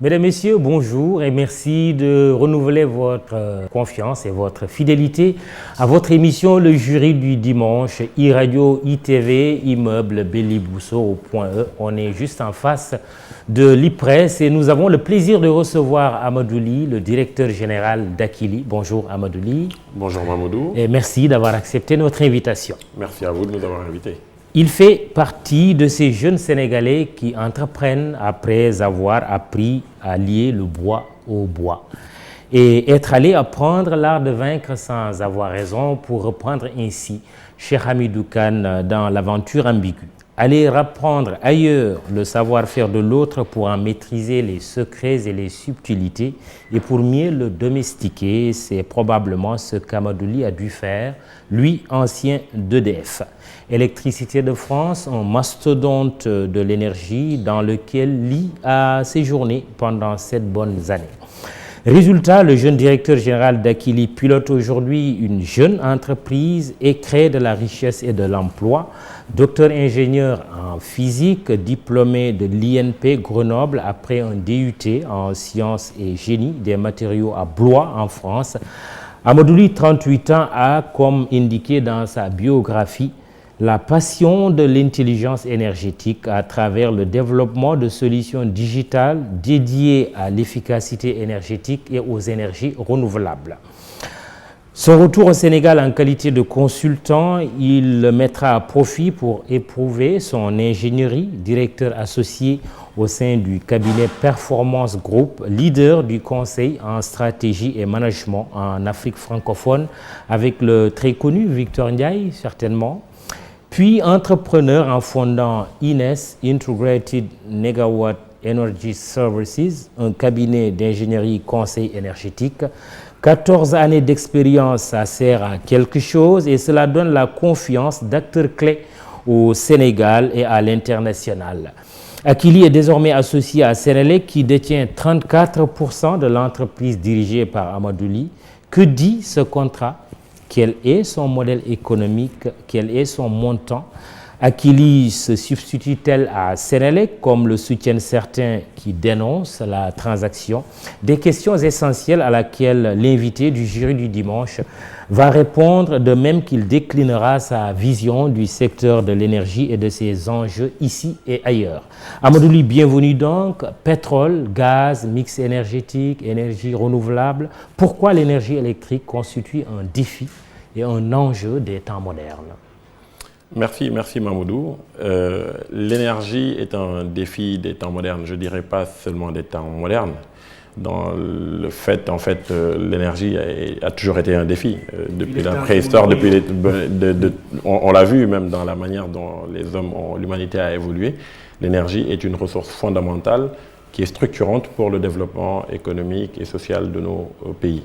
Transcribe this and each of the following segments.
Mesdames, Messieurs, bonjour et merci de renouveler votre confiance et votre fidélité à votre émission Le Jury du dimanche, e-radio, ITV, immeuble Béli-Bousseau au point E. On est juste en face de l'IPRES et nous avons le plaisir de recevoir Amadou Ly, le directeur général d'Akili. Bonjour Amadou Ly. Bonjour Mamoudou. Et merci d'avoir accepté notre invitation. Merci à vous de nous avoir invités. Il fait partie de ces jeunes Sénégalais qui entreprennent après avoir appris à lier le bois au bois et être allé apprendre l'art de vaincre sans avoir raison, pour reprendre ainsi Cheikh Hamidou Kane dans l'aventure ambiguë. Aller reprendre ailleurs le savoir-faire de l'autre pour en maîtriser les secrets et les subtilités et pour mieux le domestiquer, c'est probablement ce qu'Amadou Ly a dû faire, lui ancien d'EDF. Électricité de France, un mastodonte de l'énergie dans lequel Ly a séjourné pendant 7 bonnes années. Résultat, le jeune directeur général d'Akili pilote aujourd'hui une jeune entreprise et crée de la richesse et de l'emploi. Docteur ingénieur en physique, diplômé de l'INP Grenoble après un DUT en sciences et génie des matériaux à Blois en France. Amadou Ly, 38 ans, a, comme indiqué dans sa biographie, la passion de l'intelligence énergétique à travers le développement de solutions digitales dédiées à l'efficacité énergétique et aux énergies renouvelables. Son retour au Sénégal en qualité de consultant, il le mettra à profit pour éprouver son ingénierie, directeur associé au sein du cabinet Performance Group, leader du conseil en stratégie et management en Afrique francophone, avec le très connu Victor Ndiaye, certainement. Puis entrepreneur en fondant INES, Integrated Negawatt Energy Services, un cabinet d'ingénierie conseil énergétique. 14 années d'expérience, ça sert à quelque chose et cela donne la confiance d'acteurs clés au Sénégal et à l'international. Akili est désormais associé à Sénélec qui détient 34% de l'entreprise dirigée par Amadou Ly. Que dit ce contrat ? Quel est son modèle économique? Quel est son montant? Akili se substitue-t-elle à Sénélec, comme le soutiennent certains qui dénoncent la transaction? Des questions essentielles à laquelle l'invité du jury du dimanche va répondre, de même qu'il déclinera sa vision du secteur de l'énergie et de ses enjeux ici et ailleurs. Amadou Ly, bienvenue donc. Pétrole, gaz, mix énergétique, énergie renouvelable. Pourquoi l'énergie électrique constitue un défi et un enjeu des temps modernes? Merci Mamoudou. L'énergie est un défi des temps modernes. Je ne dirais pas seulement des temps modernes. Dans le fait, l'énergie a toujours été un défi. Depuis la préhistoire, on l'a vu même dans la manière dont l'humanité a évolué. L'énergie est une ressource fondamentale qui est structurante pour le développement économique et social de nos pays.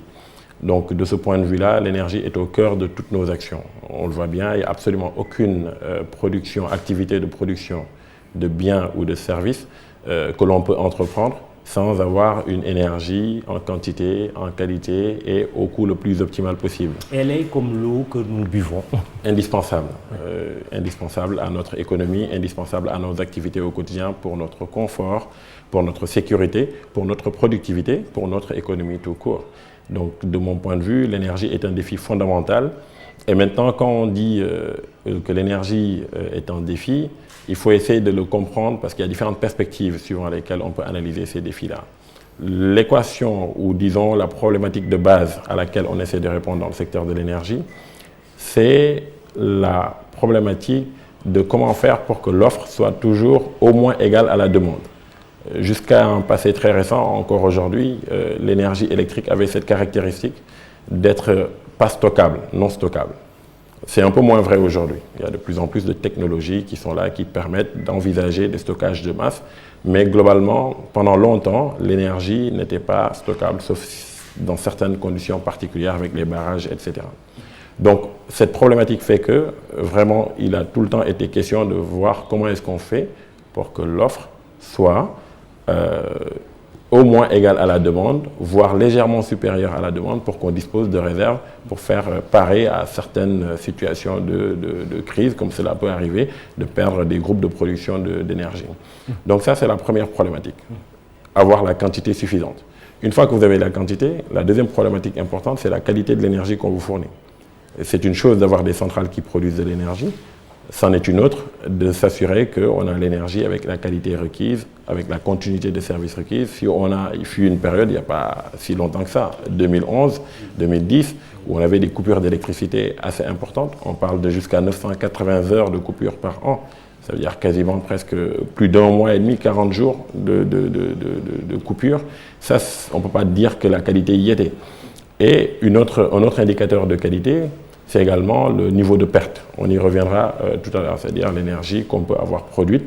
Donc de ce point de vue-là, l'énergie est au cœur de toutes nos actions. On le voit bien, il n'y a absolument aucune activité de production de biens ou de services que l'on peut entreprendre sans avoir une énergie en quantité, en qualité et au coût le plus optimal possible. Elle est comme l'eau que nous buvons. Indispensable. Indispensable à notre économie, indispensable à nos activités au quotidien, pour notre confort, pour notre sécurité, pour notre productivité, pour notre économie tout court. Donc, de mon point de vue, l'énergie est un défi fondamental. Et maintenant, quand on dit que l'énergie est un défi, il faut essayer de le comprendre parce qu'il y a différentes perspectives suivant lesquelles on peut analyser ces défis-là. L'équation, ou disons la problématique de base à laquelle on essaie de répondre dans le secteur de l'énergie, c'est la problématique de comment faire pour que l'offre soit toujours au moins égale à la demande. Jusqu'à un passé très récent, encore aujourd'hui, l'énergie électrique avait cette caractéristique d'être pas stockable, non stockable. C'est un peu moins vrai aujourd'hui. Il y a de plus en plus de technologies qui sont là, qui permettent d'envisager des stockages de masse. Mais globalement, pendant longtemps, l'énergie n'était pas stockable, sauf dans certaines conditions particulières avec les barrages, etc. Donc, cette problématique fait que, vraiment, il a tout le temps été question de voir comment est-ce qu'on fait pour que l'offre soit au moins égale à la demande, voire légèrement supérieure à la demande, pour qu'on dispose de réserves pour faire parer à certaines situations de crise, comme cela peut arriver, de perdre des groupes de production d'énergie. Donc ça, c'est la première problématique. avoir la quantité suffisante. Une fois que vous avez la quantité, la deuxième problématique importante, c'est la qualité de l'énergie qu'on vous fournit. C'est une chose d'avoir des centrales qui produisent de l'énergie, c'en est une autre de s'assurer qu'on a l'énergie avec la qualité requise, avec la continuité de services requise. Il fut une période, il n'y a pas si longtemps que ça, 2011, 2010, où on avait des coupures d'électricité assez importantes. On parle de jusqu'à 980 heures de coupures par an. Ça veut dire quasiment presque plus d'un mois et demi, 40 jours de coupures. Ça, on ne peut pas dire que la qualité y était. Et un autre indicateur de qualité, c'est également le niveau de perte. On y reviendra tout à l'heure, c'est-à-dire l'énergie qu'on peut avoir produite,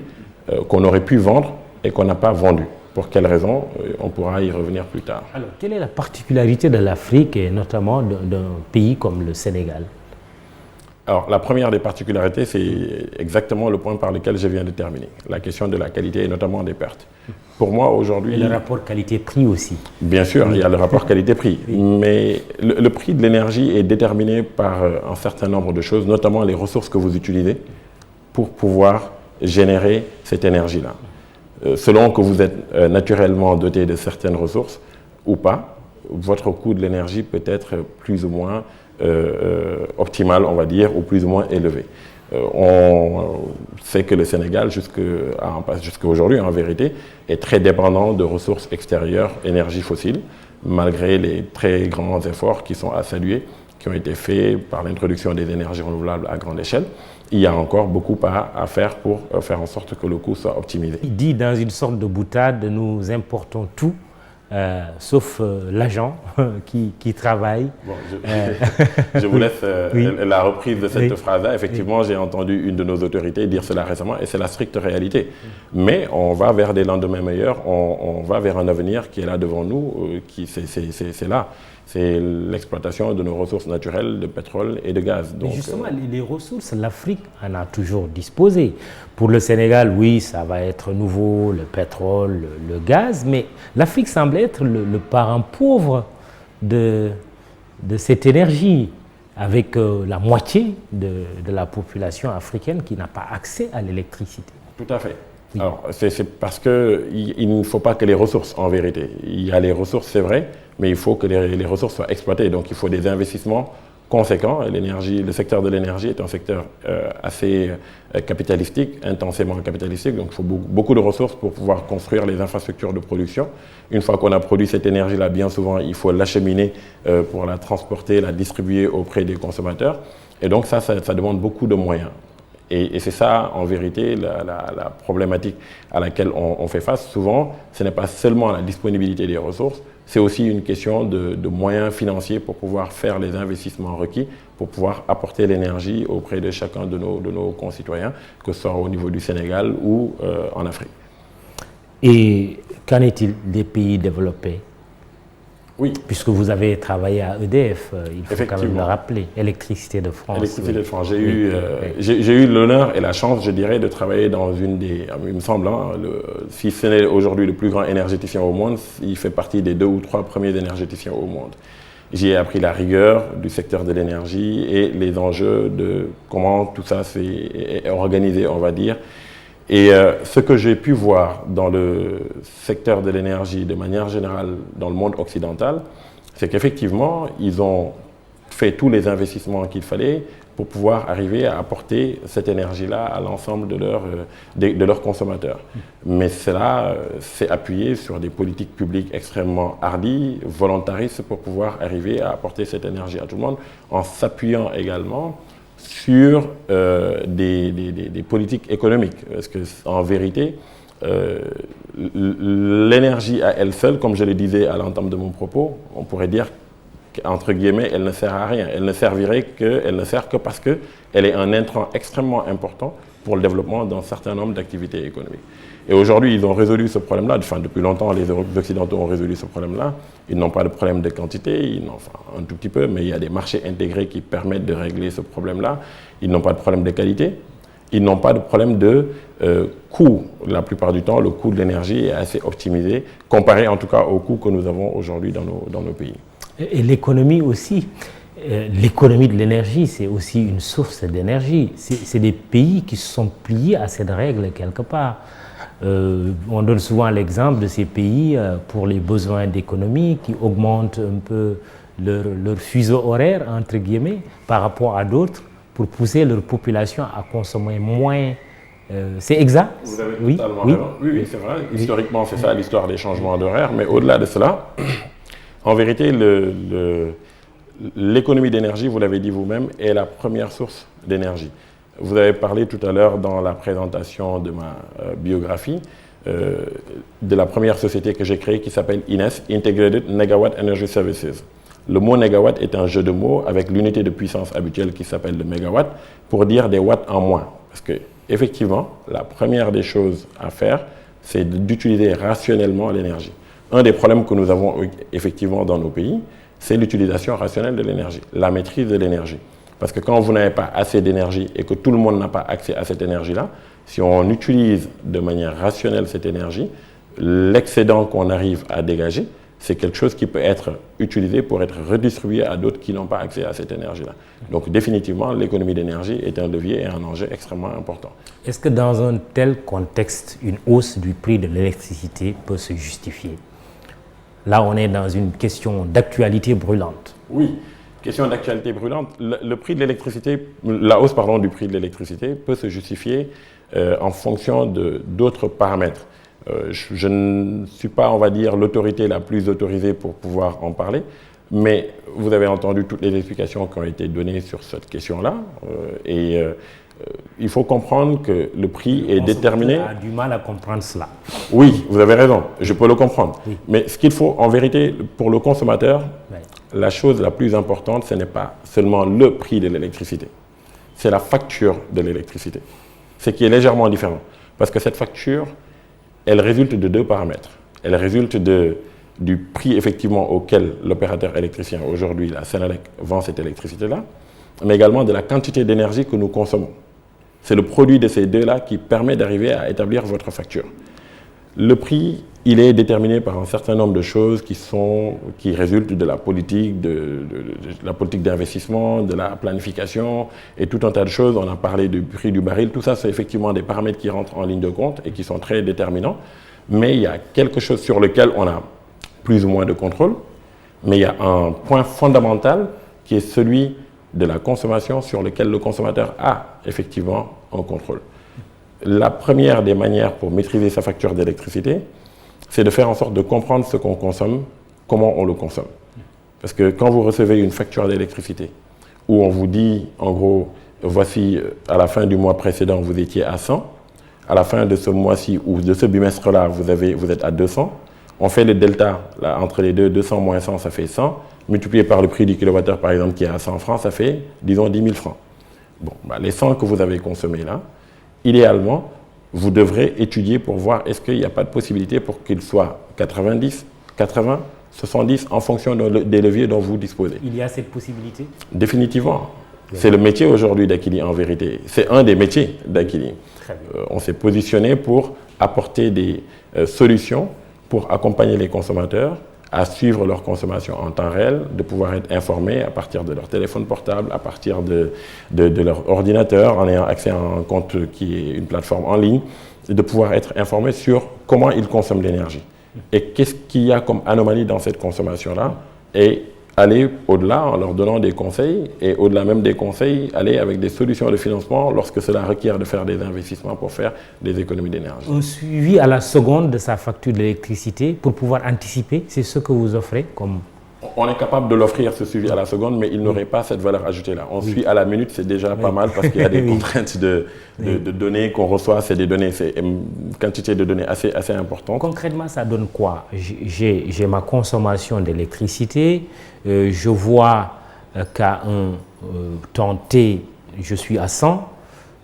qu'on aurait pu vendre et qu'on n'a pas vendue. Pour quelles raisons? On pourra y revenir plus tard. Alors, quelle est la particularité de l'Afrique et notamment d'un pays comme le Sénégal? Alors, la première des particularités, c'est exactement le point par lequel je viens de terminer, la question de la qualité et notamment des pertes. Pour moi, aujourd'hui... Et le rapport qualité-prix aussi. Bien sûr, il y a le rapport qualité-prix, mais le prix de l'énergie est déterminé par un certain nombre de choses, notamment les ressources que vous utilisez pour pouvoir générer cette énergie-là. Selon que vous êtes naturellement doté de certaines ressources ou pas, votre coût de l'énergie peut être plus ou moins optimal, on va dire, ou plus ou moins élevé. On sait que le Sénégal, jusqu'à aujourd'hui, en vérité, est très dépendant de ressources extérieures, énergie fossile, malgré les très grands efforts qui sont à saluer, qui ont été faits par l'introduction des énergies renouvelables à grande échelle. Il y a encore beaucoup à faire pour faire en sorte que le coût soit optimisé. Il dit dans une sorte de boutade, nous importons tout, sauf l'agent qui travaille. Bon, je vous laisse la reprise de cette phrase-là. Effectivement, j'ai entendu une de nos autorités dire cela récemment et c'est la stricte réalité. Mais on va vers des lendemains meilleurs, on va vers un avenir qui est là devant nous, c'est là. C'est l'exploitation de nos ressources naturelles de pétrole et de gaz. Donc, justement, les ressources, l'Afrique en a toujours disposé. Pour le Sénégal, oui, ça va être nouveau, le pétrole, le gaz, mais l'Afrique semble être le parent pauvre de cette énergie, avec la moitié de la population africaine qui n'a pas accès à l'électricité. Tout à fait. Oui. Alors, c'est parce qu'il ne faut pas que les ressources, en vérité. Il y a les ressources, c'est vrai, mais il faut que les ressources soient exploitées. Donc, il faut des investissements conséquents. Le secteur de l'énergie est un secteur assez capitalistique, intensément capitalistique. Donc, il faut beaucoup de ressources pour pouvoir construire les infrastructures de production. Une fois qu'on a produit cette énergie-là, bien souvent, il faut l'acheminer pour la transporter, la distribuer auprès des consommateurs. Et donc, ça demande beaucoup de moyens. Et c'est ça, en vérité, la problématique à laquelle on fait face. Souvent, ce n'est pas seulement la disponibilité des ressources, c'est aussi une question de moyens financiers pour pouvoir faire les investissements requis, pour pouvoir apporter l'énergie auprès de chacun de nos concitoyens, que ce soit au niveau du Sénégal ou en Afrique. Et qu'en est-il des pays développés ? Oui. Puisque vous avez travaillé à EDF, il faut quand même le rappeler, Électricité de France. Électricité de France. J'ai eu l'honneur et la chance, je dirais, de travailler dans une des, il me semble, si ce n'est aujourd'hui le plus grand énergéticien au monde, il fait partie des 2 ou 3 premiers énergéticiens au monde. J'y ai appris la rigueur du secteur de l'énergie et les enjeux de comment tout ça est organisé, on va dire. Et ce que j'ai pu voir dans le secteur de l'énergie de manière générale dans le monde occidental, c'est qu'effectivement, ils ont fait tous les investissements qu'il fallait pour pouvoir arriver à apporter cette énergie-là à l'ensemble de leurs consommateurs. Mais cela s'est appuyé sur des politiques publiques extrêmement hardies, volontaristes, pour pouvoir arriver à apporter cette énergie à tout le monde, en s'appuyant également sur des politiques économiques. Parce qu'en vérité, l'énergie à elle seule, comme je le disais à l'entame de mon propos, on pourrait dire qu'entre guillemets, elle ne sert à rien. Elle ne sert que parce qu'elle est un intrant extrêmement important pour le développement d'un certain nombre d'activités économiques. Et aujourd'hui, ils ont résolu ce problème-là. Enfin, depuis longtemps, les Occidentaux ont résolu ce problème-là. Ils n'ont pas de problème de quantité, enfin un tout petit peu, mais il y a des marchés intégrés qui permettent de régler ce problème-là. Ils n'ont pas de problème de qualité. Ils n'ont pas de problème de coût. La plupart du temps, le coût de l'énergie est assez optimisé, comparé en tout cas au coût que nous avons aujourd'hui dans nos pays. Et l'économie aussi. L'économie de l'énergie, c'est aussi une source d'énergie. C'est des pays qui se sont pliés à cette règle quelque part. On donne souvent l'exemple de ces pays pour les besoins d'économie qui augmentent un peu leur fuseau horaire, entre guillemets, par rapport à d'autres, pour pousser leur population à consommer moins. C'est exact? Vous avez totalement raison. Oui, c'est vrai. Historiquement, c'est ça l'histoire des changements d'horaire. Mais au-delà de cela, en vérité, l'économie d'énergie, vous l'avez dit vous-même, est la première source d'énergie. Vous avez parlé tout à l'heure dans la présentation de ma biographie de la première société que j'ai créée qui s'appelle INES, Integrated Negawatt Energy Services. Le mot négawatt est un jeu de mots avec l'unité de puissance habituelle qui s'appelle le mégawatt pour dire des watts en moins. Parce que effectivement, la première des choses à faire, c'est d'utiliser rationnellement l'énergie. Un des problèmes que nous avons effectivement dans nos pays, c'est l'utilisation rationnelle de l'énergie, la maîtrise de l'énergie. Parce que quand vous n'avez pas assez d'énergie et que tout le monde n'a pas accès à cette énergie-là, si on utilise de manière rationnelle cette énergie, l'excédent qu'on arrive à dégager, c'est quelque chose qui peut être utilisé pour être redistribué à d'autres qui n'ont pas accès à cette énergie-là. Donc définitivement, l'économie d'énergie est un levier et un enjeu extrêmement important. Est-ce que dans un tel contexte, une hausse du prix de l'électricité peut se justifier? Là, on est dans une question d'actualité brûlante. Oui, question d'actualité brûlante. Le prix de l'électricité, la hausse du prix de l'électricité peut se justifier en fonction d'autres paramètres. Je ne suis pas, on va dire, l'autorité la plus autorisée pour pouvoir en parler, mais vous avez entendu toutes les explications qui ont été données sur cette question-là. Il faut comprendre que le prix est déterminé. On a du mal à comprendre cela. Oui, vous avez raison, je peux le comprendre. Oui. Mais ce qu'il faut, en vérité, pour le consommateur, la chose la plus importante, ce n'est pas seulement le prix de l'électricité, c'est la facture de l'électricité. Ce qui est légèrement différent. Parce que cette facture, elle résulte de deux paramètres. Elle résulte du prix effectivement auquel l'opérateur électricien, aujourd'hui la Senelec, vend cette électricité-là, mais également de la quantité d'énergie que nous consommons. C'est le produit de ces deux-là qui permet d'arriver à établir votre facture. Le prix, il est déterminé par un certain nombre de choses qui résultent de la politique, la politique d'investissement, de la planification et tout un tas de choses. On a parlé du prix du baril. Tout ça, c'est effectivement des paramètres qui rentrent en ligne de compte et qui sont très déterminants. Mais il y a quelque chose sur lequel on a plus ou moins de contrôle. Mais il y a un point fondamental qui est celui de la consommation sur lequel le consommateur a effectivement un contrôle. La première des manières pour maîtriser sa facture d'électricité, c'est de faire en sorte de comprendre ce qu'on consomme, comment on le consomme. Parce que quand vous recevez une facture d'électricité, où on vous dit, en gros, voici, à la fin du mois précédent, vous étiez à 100, à la fin de ce mois-ci ou de ce bimestre-là, vous êtes à 200, on fait le delta là, entre les deux, 200 moins 100, ça fait 100, multiplié par le prix du kilowattheure, par exemple, qui est à 100 francs, ça fait, disons, 10 000 francs. Bon, les 100 que vous avez consommés là, idéalement, vous devrez étudier pour voir est-ce qu'il n'y a pas de possibilité pour qu'il soit 90, 80, 70 en fonction des leviers dont vous disposez. Il y a cette possibilité? Définitivement. C'est le métier aujourd'hui d'Akili en vérité. C'est un des métiers d'Akili. On s'est positionné pour apporter des solutions pour accompagner les consommateurs à suivre leur consommation en temps réel, de pouvoir être informés à partir de leur téléphone portable, à partir de leur ordinateur, en ayant accès à un compte qui est une plateforme en ligne, et de pouvoir être informés sur comment ils consomment l'énergie. Et qu'est-ce qu'il y a comme anomalie dans cette consommation-là, et aller au-delà en leur donnant des conseils, et au-delà même des conseils, aller avec des solutions de financement lorsque cela requiert de faire des investissements pour faire des économies d'énergie. Un suivi à la seconde de sa facture d'électricité pour pouvoir anticiper, c'est ce que vous offrez comme... On est capable de l'offrir, ce suivi à la seconde, mais il n'aurait pas cette valeur ajoutée-là. On suit à la minute, c'est déjà pas mal parce qu'il y a des contraintes de données qu'on reçoit. C'est des données, c'est une quantité de données assez importante. Concrètement, ça donne quoi? J'ai ma consommation d'électricité, je vois qu'à un temps T, je suis à 100,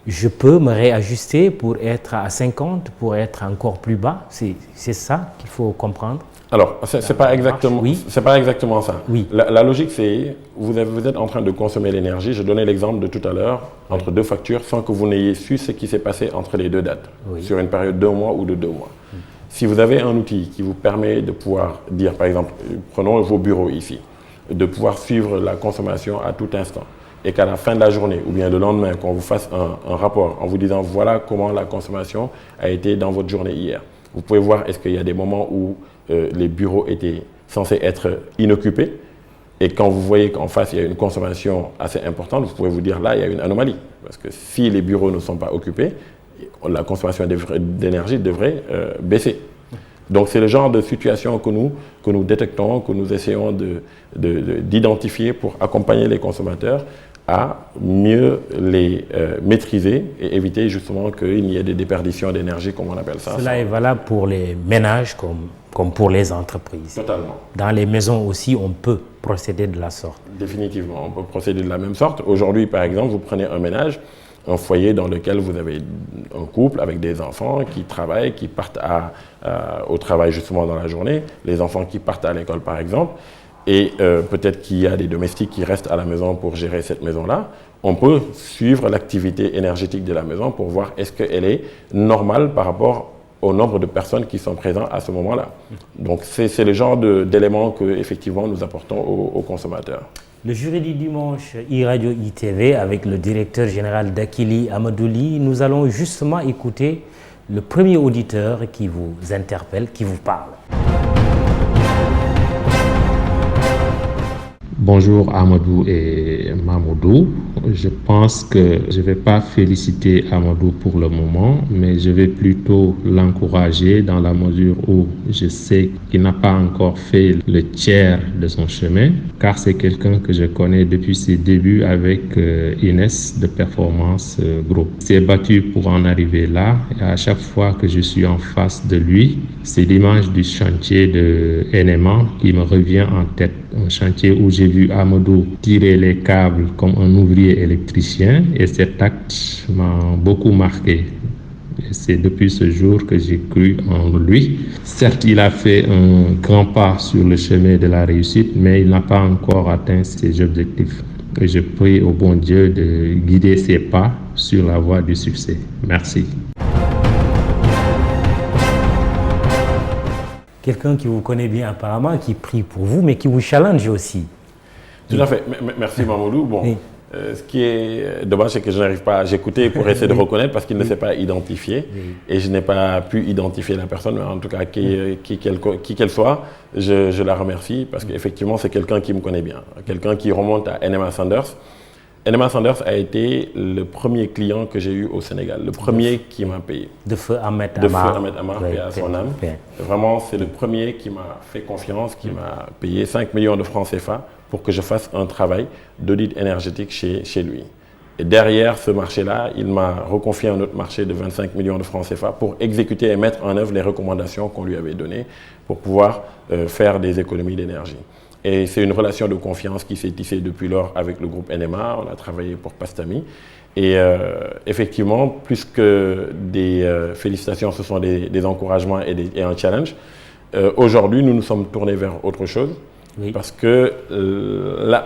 je peux me réajuster pour être à 50, pour être encore plus bas. C'est ça qu'il faut comprendre? Alors, c'est pas exactement ça. Oui. La logique, c'est vous êtes en train de consommer l'énergie. Je donnais l'exemple de tout à l'heure, entre deux factures, sans que vous n'ayez su ce qui s'est passé entre les deux dates, sur une période de 2 mois ou de 2 mois. Si vous avez un outil qui vous permet de pouvoir dire, par exemple, prenons vos bureaux ici, de pouvoir suivre la consommation à tout instant, et qu'à la fin de la journée ou bien le lendemain, qu'on vous fasse un rapport en vous disant voilà comment la consommation a été dans votre journée hier. Vous pouvez voir est-ce qu'il y a des moments où les bureaux étaient censés être inoccupés et quand vous voyez qu'en face il y a une consommation assez importante, vous pouvez vous dire là il y a une anomalie. Parce que si les bureaux ne sont pas occupés, la consommation d'énergie devrait baisser. Donc c'est le genre de situation que nous détectons, que nous essayons d'identifier pour accompagner les consommateurs à mieux les maîtriser et éviter justement qu'il y ait des déperditions d'énergie, comme on appelle ça. Cela est valable pour les ménages comme pour les entreprises. Totalement. Dans les maisons aussi, on peut procéder de la sorte. Définitivement, on peut procéder de la même sorte. Aujourd'hui, par exemple, vous prenez un ménage, un foyer dans lequel vous avez un couple avec des enfants qui travaillent, qui partent au travail justement dans la journée, les enfants qui partent à l'école par exemple, et peut-être qu'il y a des domestiques qui restent à la maison pour gérer cette maison-là. On peut suivre l'activité énergétique de la maison pour voir est-ce qu'elle est normale par rapport au nombre de personnes qui sont présentes à ce moment-là. Donc c'est le genre d'éléments que effectivement nous apportons aux consommateurs. Le jury du dimanche e-radio ITV avec le directeur général d'Akili Amadouli, nous allons justement écouter le premier auditeur qui vous interpelle, qui vous parle. Bonjour Amadou et Mamoudou. Je pense que je ne vais pas féliciter Amadou pour le moment, mais je vais plutôt l'encourager dans la mesure où je sais qu'il n'a pas encore fait le tiers de son chemin, car c'est quelqu'un que je connais depuis ses débuts avec Inès de Performance Group. Il s'est battu pour en arriver là et à chaque fois que je suis en face de lui, c'est l'image du chantier de NMA qui me revient en tête. Un chantier où j'ai vu Amadou tirer les câbles comme un ouvrier électricien et cet acte m'a beaucoup marqué. Et c'est depuis ce jour que j'ai cru en lui. Certes, il a fait un grand pas sur le chemin de la réussite, mais il n'a pas encore atteint ses objectifs. Et je prie au bon Dieu de guider ses pas sur la voie du succès. Merci. Quelqu'un qui vous connaît bien apparemment, qui prie pour vous, mais qui vous challenge aussi. Tout à fait. Merci Mamoudou. Bon, oui. Ce qui est dommage, c'est que je n'arrive pas à j'écouter pour essayer de reconnaître parce qu'il ne s'est pas identifié. Oui. Et je n'ai pas pu identifier la personne, mais en tout cas, qui qu'elle soit, je la remercie parce qu'effectivement, c'est quelqu'un qui me connaît bien. Quelqu'un qui remonte à NMA Sanders. NMA Sanders a été le premier client que j'ai eu au Sénégal, le premier qui m'a payé. De feu Ahmed Amar. Paix à son âme. Vraiment, c'est le premier qui m'a fait confiance, qui m'a payé 5 millions de francs CFA pour que je fasse un travail d'audit énergétique chez lui. Et derrière ce marché-là, il m'a reconfié un autre marché de 25 millions de francs CFA pour exécuter et mettre en œuvre les recommandations qu'on lui avait données pour pouvoir faire des économies d'énergie. Et c'est une relation de confiance qui s'est tissée depuis lors avec le groupe NMA. On a travaillé pour Pastami. Et effectivement, plus que des félicitations, ce sont des encouragements et un challenge. Aujourd'hui, nous nous sommes tournés vers autre chose. Oui. Parce que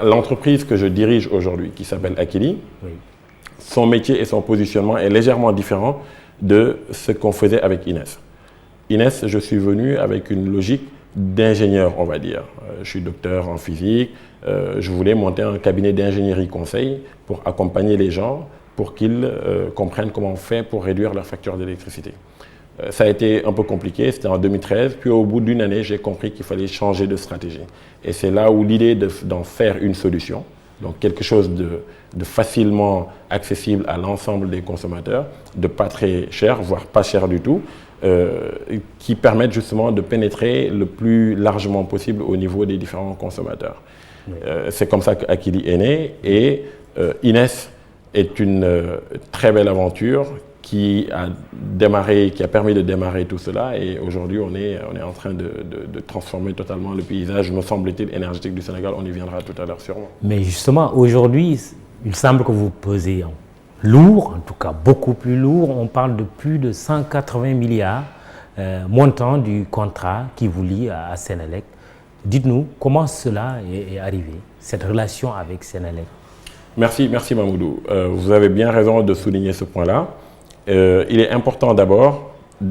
l'entreprise que je dirige aujourd'hui, qui s'appelle Akili, oui. Son métier et son positionnement est légèrement différent de ce qu'on faisait avec Inès. Inès, je suis venu avec une logique d'ingénieur, on va dire. Je suis docteur en physique. Je voulais monter un cabinet d'ingénierie conseil pour accompagner les gens pour qu'ils comprennent comment on fait pour réduire leur facture d'électricité. Ça a été un peu compliqué, c'était en 2013. Puis au bout d'une année, j'ai compris qu'il fallait changer de stratégie. Et c'est là où l'idée d'en faire une solution, donc quelque chose de facilement accessible à l'ensemble des consommateurs, de pas très cher, voire pas cher du tout, qui permettent justement de pénétrer le plus largement possible au niveau des différents consommateurs. Oui. C'est comme ça qu'Akili est né et Inès est une très belle aventure qui a permis de démarrer tout cela et aujourd'hui on est en train de transformer totalement le paysage, me semble-t-il, énergétique du Sénégal. On y viendra tout à l'heure sûrement. Mais justement, aujourd'hui, il semble que vous pesez lourd, en tout cas beaucoup plus lourd. On parle de plus de 180 milliards montant du contrat qui vous lie à Sénélec. Dites-nous comment cela est arrivé, cette relation avec Sénélec. Merci Mamoudou. Vous avez bien raison de souligner ce point-là. Il est important d'abord,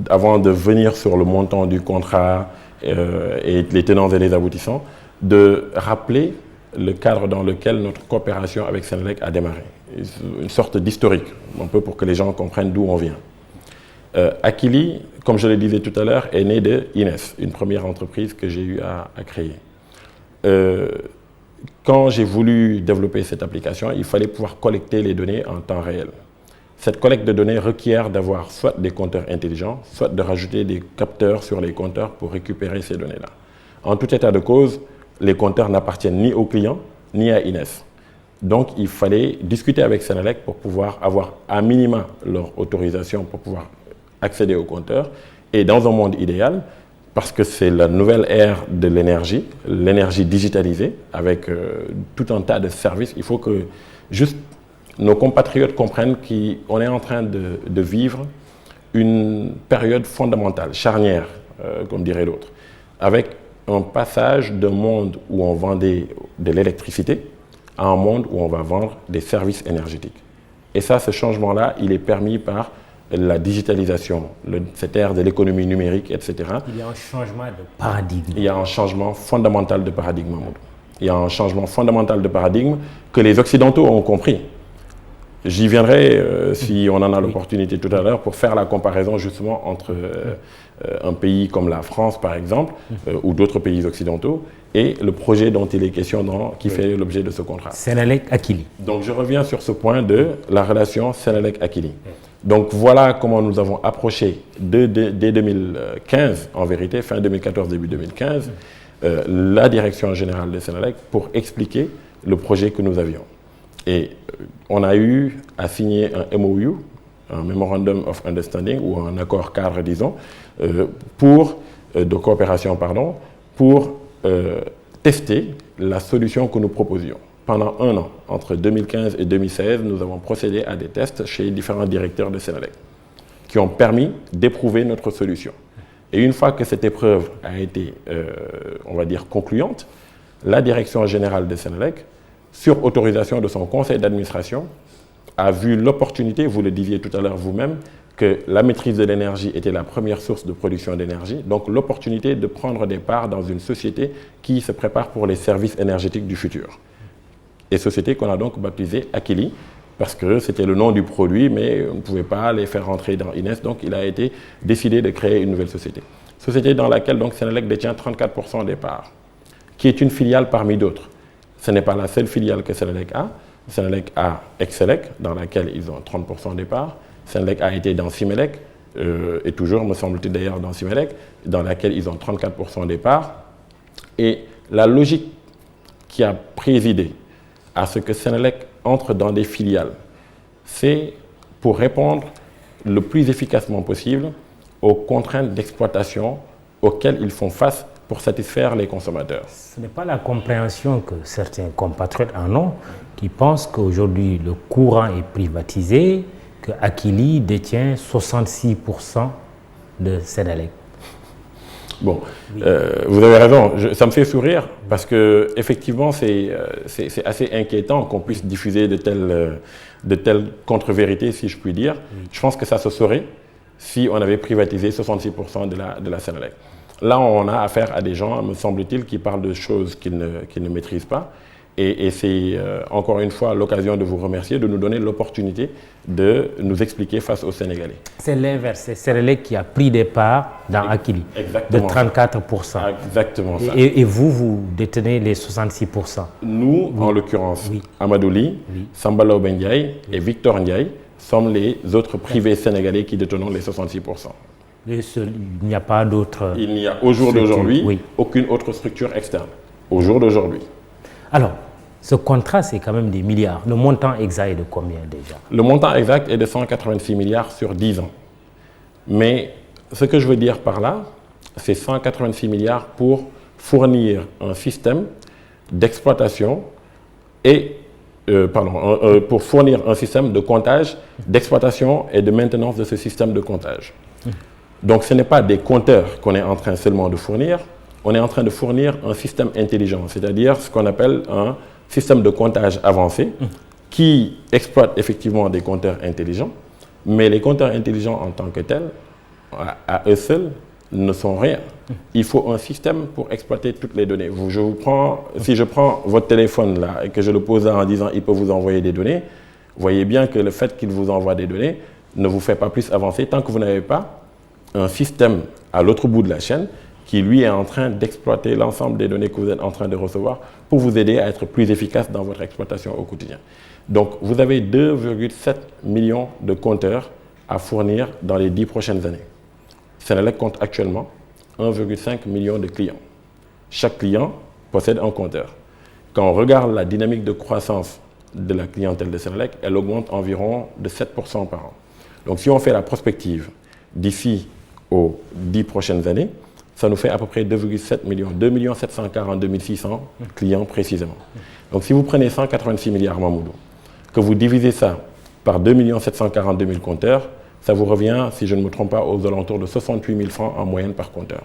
avant de venir sur le montant du contrat et les tenants et les aboutissants, de rappeler le cadre dans lequel notre coopération avec Senelec a démarré. Une sorte d'historique, un peu pour que les gens comprennent d'où on vient. Akili, comme je le disais tout à l'heure, est né de Ines, une première entreprise que j'ai eu à créer. Quand j'ai voulu développer cette application, il fallait pouvoir collecter les données en temps réel. Cette collecte de données requiert d'avoir soit des compteurs intelligents, soit de rajouter des capteurs sur les compteurs pour récupérer ces données-là. En tout état de cause, les compteurs n'appartiennent ni au client, ni à Ines. Donc, il fallait discuter avec Senelec pour pouvoir avoir à minima leur autorisation pour pouvoir accéder aux compteurs. Et dans un monde idéal, parce que c'est la nouvelle ère de l'énergie digitalisée, avec tout un tas de services, il faut que juste nos compatriotes comprennent qu'on est en train de vivre une période fondamentale, charnière, comme dirait l'autre, avec un passage d'un monde où on vendait de l'électricité à un monde où on va vendre des services énergétiques. Et ça, ce changement-là, il est permis par la digitalisation, cette ère de l'économie numérique, etc. Il y a un changement de paradigme. Il y a un changement fondamental de paradigme, Mamoudou. Il y a un changement fondamental de paradigme que les Occidentaux ont compris. J'y viendrai, si on en a l'opportunité tout à l'heure, pour faire la comparaison justement entre un pays comme la France, par exemple, ou d'autres pays occidentaux, et le projet dont il est question qui fait l'objet de ce contrat. Senelec-Akili. Donc je reviens sur ce point de la relation Senelec-Akili. Donc voilà comment nous avons approché dès 2015, en vérité, fin 2014, début 2015, la direction générale de Senelec pour expliquer le projet que nous avions. Et on a eu à signer un MOU, un Memorandum of Understanding, ou un accord cadre, disons, de coopération, pardon, pour tester la solution que nous proposions. Pendant un an, entre 2015 et 2016, nous avons procédé à des tests chez différents directeurs de Senelec qui ont permis d'éprouver notre solution. Et une fois que cette épreuve a été, on va dire, concluante, la direction générale de Senelec, sur autorisation de son conseil d'administration, a vu l'opportunité, vous le disiez tout à l'heure vous-même, que la maîtrise de l'énergie était la première source de production d'énergie, donc l'opportunité de prendre des parts dans une société qui se prépare pour les services énergétiques du futur. Et société qu'on a donc baptisée Akili, parce que c'était le nom du produit, mais on ne pouvait pas les faire rentrer dans Ines, donc il a été décidé de créer une nouvelle société. Société dans laquelle donc Senelec détient 34% des parts, qui est une filiale parmi d'autres. Ce n'est pas la seule filiale que Senelec a. Senelec a Excelec, dans laquelle ils ont 30% des parts. Senelec a été dans Simelec, et toujours, me semble-t-il d'ailleurs, dans Simelec, dans laquelle ils ont 34% des parts. Et la logique qui a présidé à ce que Senelec entre dans des filiales, c'est pour répondre le plus efficacement possible aux contraintes d'exploitation auxquelles ils font face pour satisfaire les consommateurs. Ce n'est pas la compréhension que certains compatriotes en ont, qui pensent qu'aujourd'hui le courant est privatisé, que Akili détient 66% de Senelec. Bon, oui. Vous avez raison, ça me fait sourire parce que effectivement c'est assez inquiétant qu'on puisse diffuser de telles contre-vérités, si je puis dire. Oui. Je pense que ça se saurait si on avait privatisé 66% de la Senelec. Là, on a affaire à des gens, me semble-t-il, qui parlent de choses qu'ils ne maîtrisent pas. Et c'est encore une fois l'occasion de vous remercier, de nous donner l'opportunité de nous expliquer face aux Sénégalais. C'est l'inverse, c'est Senelec qui a pris des parts dans Akili, de 34%. Exactement ça. Et vous détenez les 66%. Nous, oui. En l'occurrence, oui. Amadou Ly, oui. Samba Laobé Ndiaye et Victor Ndiaye sommes les autres privés sénégalais qui détenons les 66%. Il n'y a pas d'autre... Il n'y a au jour d'aujourd'hui aucune autre structure externe. Au jour d'aujourd'hui. Alors, ce contrat, c'est quand même des milliards. Le montant exact est de combien déjà? Le montant exact est de 186 milliards sur 10 ans. Mais ce que je veux dire par là, c'est 186 milliards pour fournir un système d'exploitation et... pour fournir un système de comptage, d'exploitation et de maintenance de ce système de comptage. Donc ce n'est pas des compteurs qu'on est en train seulement de fournir, on est en train de fournir un système intelligent, c'est-à-dire ce qu'on appelle un système de comptage avancé qui exploite effectivement des compteurs intelligents, mais les compteurs intelligents en tant que tels, à eux seuls, ne sont rien. Il faut un système pour exploiter toutes les données. Si je prends votre téléphone là et que je le pose là en disant il peut vous envoyer des données, vous voyez bien que le fait qu'il vous envoie des données ne vous fait pas plus avancer tant que vous n'avez pas un système à l'autre bout de la chaîne qui lui est en train d'exploiter l'ensemble des données que vous êtes en train de recevoir pour vous aider à être plus efficace dans votre exploitation au quotidien. Donc vous avez 2,7 millions de compteurs à fournir dans les 10 prochaines années. Senelec compte actuellement 1,5 million de clients. Chaque client possède un compteur. Quand on regarde la dynamique de croissance de la clientèle de Senelec, elle augmente environ de 7% par an. Donc si on fait la prospective d'ici aux 10 prochaines années, ça nous fait à peu près 2,7 millions, 2 742 600 clients précisément. Donc si vous prenez 186 milliards Mamoudou, que vous divisez ça par 2 742 000 compteurs, ça vous revient, si je ne me trompe pas, aux alentours de 68 000 francs en moyenne par compteur.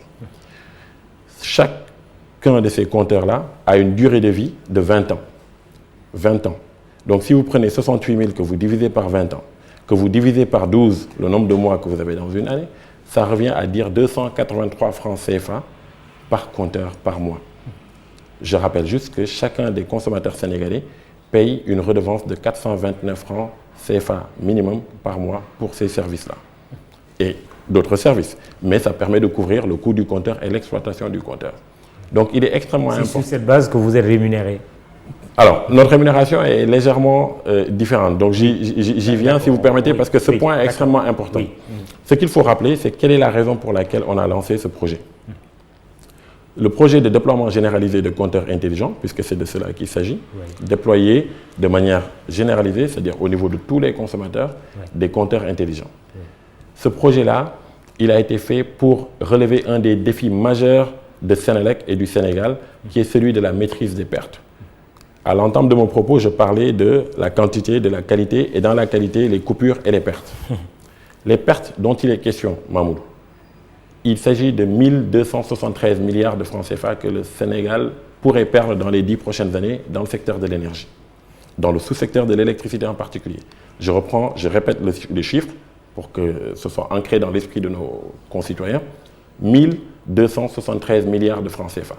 Chacun de ces compteurs-là a une durée de vie de 20 ans. 20 ans. Donc si vous prenez 68 000 que vous divisez par 20 ans, que vous divisez par 12 le nombre de mois que vous avez dans une année, ça revient à dire 283 francs CFA par compteur par mois. Je rappelle juste que chacun des consommateurs sénégalais paye une redevance de 429 francs CFA minimum par mois pour ces services-là. Et d'autres services. Mais ça permet de couvrir le coût du compteur et l'exploitation du compteur. Donc il est extrêmement important. C'est sur cette base que vous êtes rémunéré? Alors, notre rémunération est légèrement différente. Donc j'y viens si vous permettez parce que ce point est extrêmement important. Oui. Ce qu'il faut rappeler, c'est quelle est la raison pour laquelle on a lancé ce projet. Le projet de déploiement généralisé de compteurs intelligents, puisque c'est de cela qu'il s'agit, déployer de manière généralisée, c'est-à-dire au niveau de tous les consommateurs, des compteurs intelligents. Ce projet-là, il a été fait pour relever un des défis majeurs de Senelec et du Sénégal, qui est celui de la maîtrise des pertes. À l'entame de mon propos, je parlais de la quantité, de la qualité, et dans la qualité, les coupures et les pertes. Les pertes dont il est question, Mamoudou, il s'agit de 1273 milliards de francs CFA que le Sénégal pourrait perdre dans les 10 prochaines années dans le secteur de l'énergie, dans le sous-secteur de l'électricité en particulier. Je répète les chiffres pour que ce soit ancré dans l'esprit de nos concitoyens. 1273 milliards de francs CFA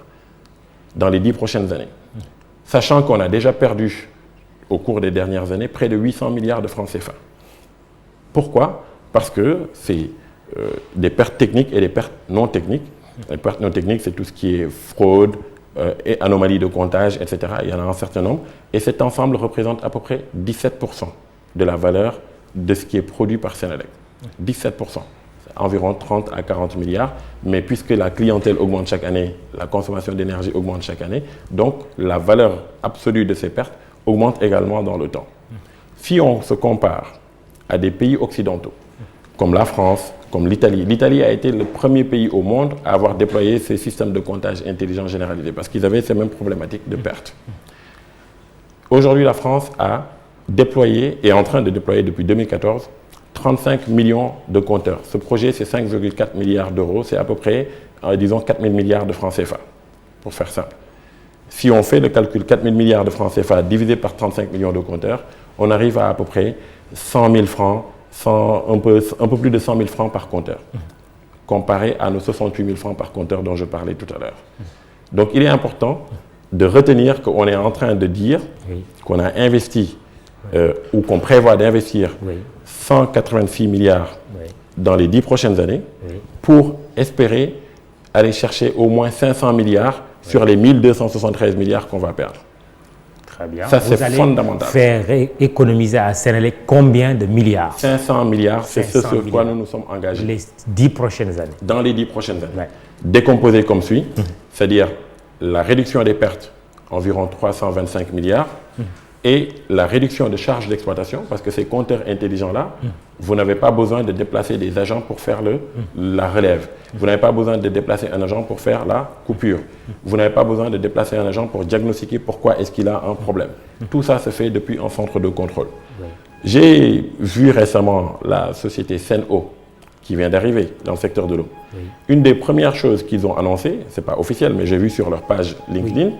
dans les 10 prochaines années. Sachant qu'on a déjà perdu au cours des dernières années près de 800 milliards de francs CFA. Pourquoi? Parce que c'est des pertes techniques et des pertes non techniques. Les pertes non techniques, c'est tout ce qui est fraude, et anomalies de comptage, etc. Il y en a un certain nombre. Et cet ensemble représente à peu près 17% de la valeur de ce qui est produit par Senelec. 17%. C'est environ 30 à 40 milliards. Mais puisque la clientèle augmente chaque année, la consommation d'énergie augmente chaque année, donc la valeur absolue de ces pertes augmente également dans le temps. Si on se compare à des pays occidentaux, comme la France, comme l'Italie. L'Italie a été le premier pays au monde à avoir déployé ces systèmes de comptage intelligent généralisés parce qu'ils avaient ces mêmes problématiques de perte. Aujourd'hui, la France a déployé et est en train de déployer depuis 2014 35 millions de compteurs. Ce projet, c'est 5,4 milliards d'euros. C'est à peu près, disons, 4 000 milliards de francs CFA, pour faire ça. Si on fait le calcul 4 000 milliards de francs CFA divisé par 35 millions de compteurs, on arrive à peu près 100 000 francs, un peu plus de 100 000 francs par compteur, comparé à nos 68 000 francs par compteur dont je parlais tout à l'heure. Donc il est important de retenir qu'on est en train de dire qu'on a investi ou qu'on prévoit d'investir 186 milliards dans les 10 prochaines années pour espérer aller chercher au moins 500 milliards sur les 1273 milliards qu'on va perdre. Très bien. Ça, c'est fondamental. Faire économiser à Senelec combien de milliards? 500 milliards, c'est ce sur quoi nous nous sommes engagés. Les 10 prochaines années. Dans les 10 prochaines années. Décomposé comme suit, c'est-à-dire la réduction des pertes, environ 325 milliards, et la réduction de charges d'exploitation, parce que ces compteurs intelligents-là, vous n'avez pas besoin de déplacer des agents pour faire la relève. Vous n'avez pas besoin de déplacer un agent pour faire la coupure. Vous n'avez pas besoin de déplacer un agent pour diagnostiquer pourquoi est-ce qu'il a un problème. Tout ça se fait depuis un centre de contrôle. J'ai vu récemment la société Sen'Eau, qui vient d'arriver dans le secteur de l'eau. Une des premières choses qu'ils ont annoncées, ce n'est pas officiel, mais j'ai vu sur leur page LinkedIn,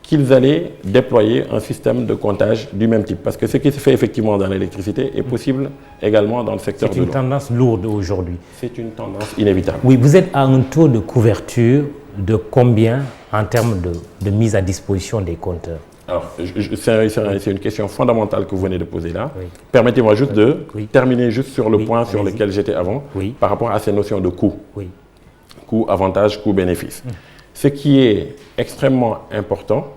qu'ils allaient déployer un système de comptage du même type. Parce que ce qui se fait effectivement dans l'électricité est possible également dans le secteur de l'eau. C'est une tendance lourde aujourd'hui. C'est une tendance inévitable. Oui, vous êtes à un taux de couverture de combien en termes de mise à disposition des compteurs? Alors, c'est une question fondamentale que vous venez de poser là. Oui. Permettez-moi juste de Oui. terminer juste sur le Oui, point sur allez-y. lequel j'étais avant, Oui. par rapport à ces notions de coût. Oui. Coût, avantage, coût, bénéfice. Ce qui est extrêmement important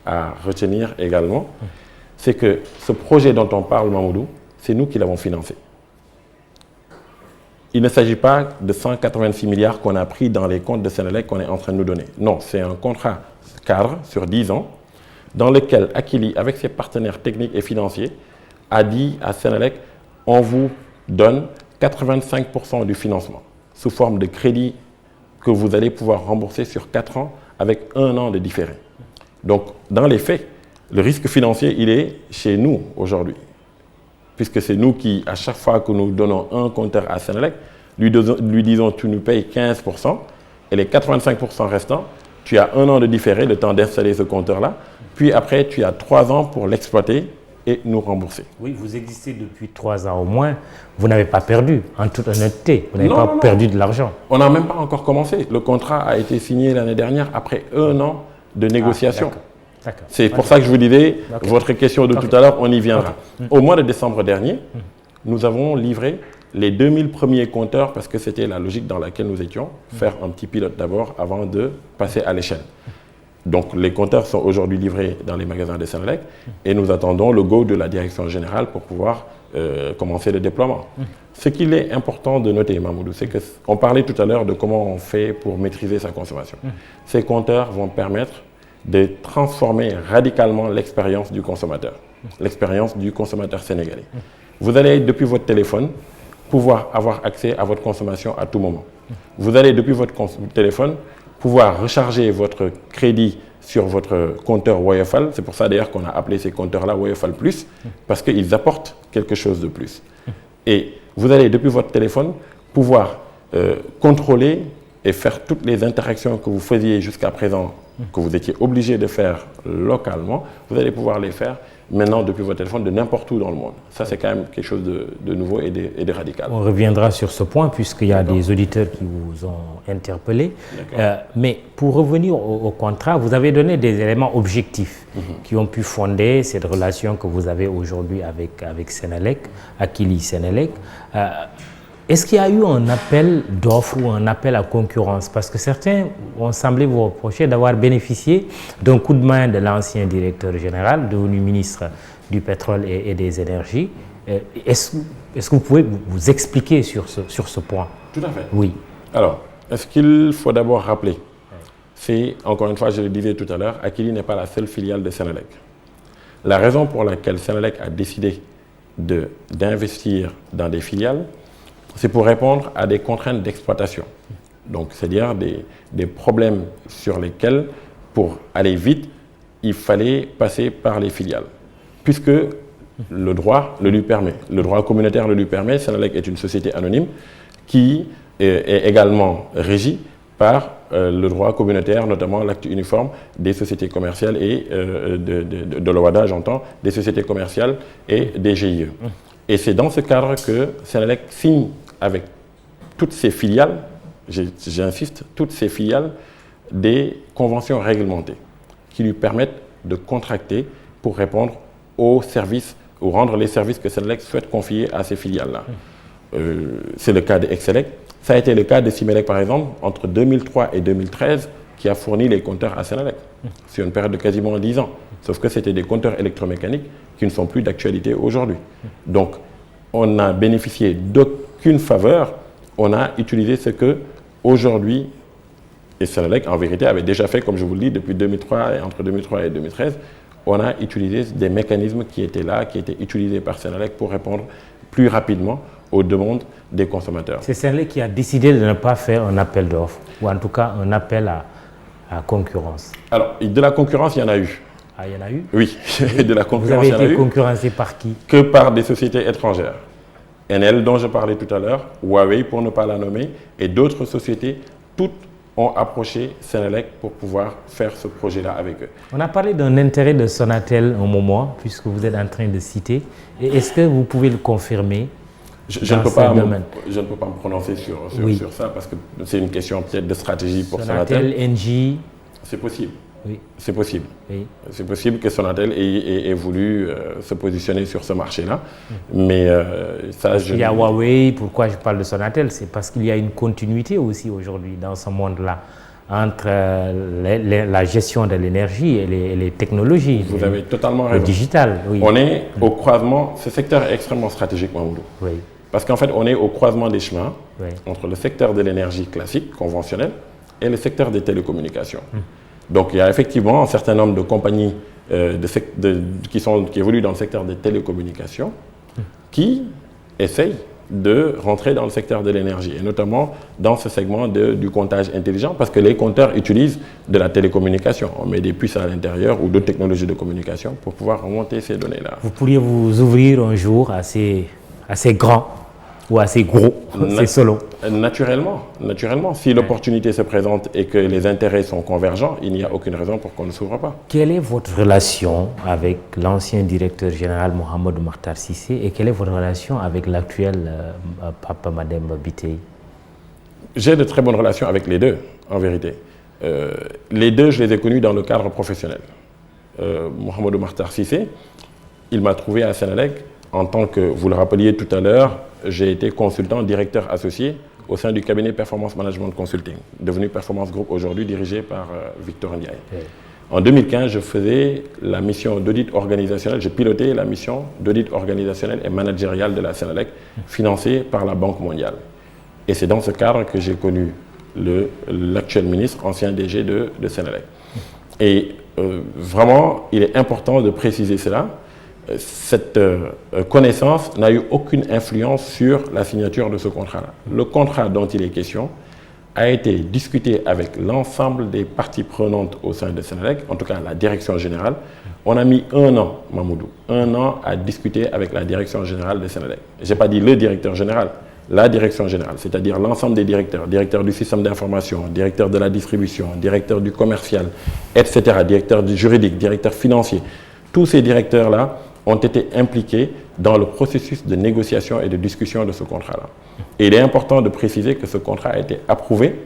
à retenir également, c'est que ce projet dont on parle, Mamoudou, c'est nous qui l'avons financé. Il ne s'agit pas de 186 milliards qu'on a pris dans les comptes de Senelec qu'on est en train de nous donner. Non, c'est un contrat cadre sur 10 ans dans lequel Akili, avec ses partenaires techniques et financiers, a dit à Senelec, on vous donne 85% du financement sous forme de crédit que vous allez pouvoir rembourser sur 4 ans avec 1 an de différé. Donc, dans les faits, le risque financier, il est chez nous aujourd'hui. Puisque c'est nous qui, à chaque fois que nous donnons un compteur à Senelec, lui disons tu nous payes 15% et les 85% restants, tu as 1 an de différé, le temps d'installer ce compteur-là, puis après tu as 3 ans pour l'exploiter et nous rembourser. Oui, vous existez depuis 3 ans au moins, vous n'avez pas perdu, en toute honnêteté, vous n'avez Non, pas non, non. perdu de l'argent. On n'a même pas encore commencé. Le contrat a été signé l'année dernière après 1 an de négociation. D'accord. C'est pour ça que je vous disais, Ok. votre question de tout à l'heure, on y viendra. Au mois de décembre dernier, nous avons livré les 2000 premiers compteurs parce que c'était la logique dans laquelle nous étions, faire un petit pilote d'abord avant de passer à l'échelle. Donc les compteurs sont aujourd'hui livrés dans les magasins de Senelec et nous attendons le go de la direction générale pour pouvoir commencer le déploiement. Ce qu'il est important de noter, Mamoudou, c'est qu'on parlait tout à l'heure de comment on fait pour maîtriser sa consommation. Ces compteurs vont permettre de transformer radicalement l'expérience du consommateur sénégalais. Vous allez, depuis votre téléphone, pouvoir avoir accès à votre consommation à tout moment. Vous allez, depuis votre téléphone, pouvoir recharger votre crédit sur votre compteur Woyofal. C'est pour ça d'ailleurs qu'on a appelé ces compteurs-là Woyofal Plus, parce qu'ils apportent quelque chose de plus. Et vous allez, depuis votre téléphone, pouvoir contrôler et faire toutes les interactions que vous faisiez jusqu'à présent, que vous étiez obligé de faire localement, vous allez pouvoir les faire maintenant depuis votre téléphone de n'importe où dans le monde. Ça, c'est quand même quelque chose de nouveau et de radical. On reviendra sur ce point puisqu'il y a des auditeurs qui vous ont interpellé. Mais pour revenir au contrat, vous avez donné des éléments objectifs qui ont pu fonder cette relation que vous avez aujourd'hui avec Senelec, Akili Senelec. Est-ce qu'il y a eu un appel d'offres ou un appel à concurrence? Parce que certains ont semblé vous reprocher d'avoir bénéficié d'un coup de main de l'ancien directeur général, devenu ministre du pétrole et des énergies. Est-ce que vous pouvez vous expliquer sur ce point? Tout à fait. Oui. Alors, ce qu'il faut d'abord rappeler, c'est, encore une fois, je le disais tout à l'heure, Akili n'est pas la seule filiale de Senelec. La raison pour laquelle Senelec a décidé d'investir dans des filiales, c'est pour répondre à des contraintes d'exploitation. Donc, c'est-à-dire des problèmes sur lesquels, pour aller vite, il fallait passer par les filiales. Puisque le droit le lui permet. Le droit communautaire le lui permet. Senelec est une société anonyme qui est également régie par le droit communautaire, notamment l'acte uniforme des sociétés commerciales et de l'OHADA, j'entends, des sociétés commerciales et des GIE. Et c'est dans ce cadre que Senelec signe avec toutes ses filiales, j'insiste, toutes ses filiales, des conventions réglementées qui lui permettent de contracter pour répondre aux services ou rendre les services que Senelec souhaite confier à ces filiales-là. C'est le cas de Excelec. Ça a été le cas de Simelec, par exemple, entre 2003 et 2013, qui a fourni les compteurs à Senelec sur une période de quasiment 10 ans. Sauf que c'était des compteurs électromécaniques qui ne sont plus d'actualité aujourd'hui. Donc, on n'a bénéficié d'aucune faveur. On a utilisé ce que, aujourd'hui, et Senelec, en vérité, avait déjà fait, comme je vous le dis, depuis 2003, et entre 2003 et 2013, on a utilisé des mécanismes qui étaient là, qui étaient utilisés par Senelec pour répondre plus rapidement aux demandes des consommateurs. C'est Senelec qui a décidé de ne pas faire un appel d'offres, ou en tout cas un appel à concurrence. Alors, de la concurrence, il y en a eu. Ah, il y en a eu? Oui, de la concurrence, il y en a eu. Vous avez été concurrencé par qui? Que par des sociétés étrangères. Enel, dont je parlais tout à l'heure, Huawei, pour ne pas la nommer, et d'autres sociétés, toutes ont approché Senelec pour pouvoir faire ce projet-là avec eux. On a parlé d'un intérêt de Sonatel un moment, puisque vous êtes en train de citer. Et est-ce que vous pouvez le confirmer? Je ne peux pas me prononcer sur ça parce que c'est une question peut-être de stratégie pour Sonatel. Engie. C'est possible. Oui. C'est possible. Oui. C'est possible que Sonatel ait voulu se positionner sur ce marché-là. Mais ça, Il y a Huawei. Pourquoi je parle de Sonatel? C'est parce qu'il y a une continuité aussi aujourd'hui dans ce monde-là entre la gestion de l'énergie et les technologies. Vous avez totalement raison. Le digital, oui. On est au croisement, ce secteur est extrêmement stratégique, Mamoudou. Oui. Parce qu'en fait, on est au croisement des chemins Oui. entre le secteur de l'énergie classique, conventionnel, et le secteur des télécommunications. Donc, il y a effectivement un certain nombre de compagnies qui évoluent dans le secteur des télécommunications qui essayent de rentrer dans le secteur de l'énergie, et notamment dans ce segment du comptage intelligent, parce que les compteurs utilisent de la télécommunication. On met des puces à l'intérieur ou d'autres technologies de communication pour pouvoir remonter ces données-là. Vous pourriez vous ouvrir un jour à ces grands ou assez gros, c'est selon. Naturellement. Si l'opportunité se présente et que les intérêts sont convergents, il n'y a aucune raison pour qu'on ne s'ouvre pas. Quelle est votre relation avec l'ancien directeur général Mohamedou Makhtar Cissé et quelle est votre relation avec l'actuel Papa Mademba Bitèye? J'ai de très bonnes relations avec les deux, en vérité. Les deux, je les ai connus dans le cadre professionnel. Mohamedou Makhtar Cissé, il m'a trouvé à Senelec en tant que, vous le rappeliez tout à l'heure, j'ai été consultant, directeur associé au sein du cabinet Performance Management Consulting, devenu Performance Group aujourd'hui, dirigé par Victor Ndiaye. Okay. En 2015, je faisais la mission d'audit organisationnel, j'ai piloté la mission d'audit organisationnel et managérial de la Senelec, financée par la Banque mondiale. Et c'est dans ce cadre que j'ai connu l'actuel ministre, ancien DG de Senelec. Et vraiment, il est important de préciser cela. Cette connaissance n'a eu aucune influence sur la signature de ce contrat-là. Le contrat dont il est question a été discuté avec l'ensemble des parties prenantes au sein de Senelec, en tout cas la direction générale. On a mis 1 an, Mamoudou, 1 an à discuter avec la direction générale de Senelec. Je n'ai pas dit le directeur général, la direction générale, c'est-à-dire l'ensemble des directeurs, directeur du système d'information, directeur de la distribution, directeur du commercial, etc., directeur du juridique, directeur financier. Tous ces directeurs-là ont été impliqués dans le processus de négociation et de discussion de ce contrat-là. Et il est important de préciser que ce contrat a été approuvé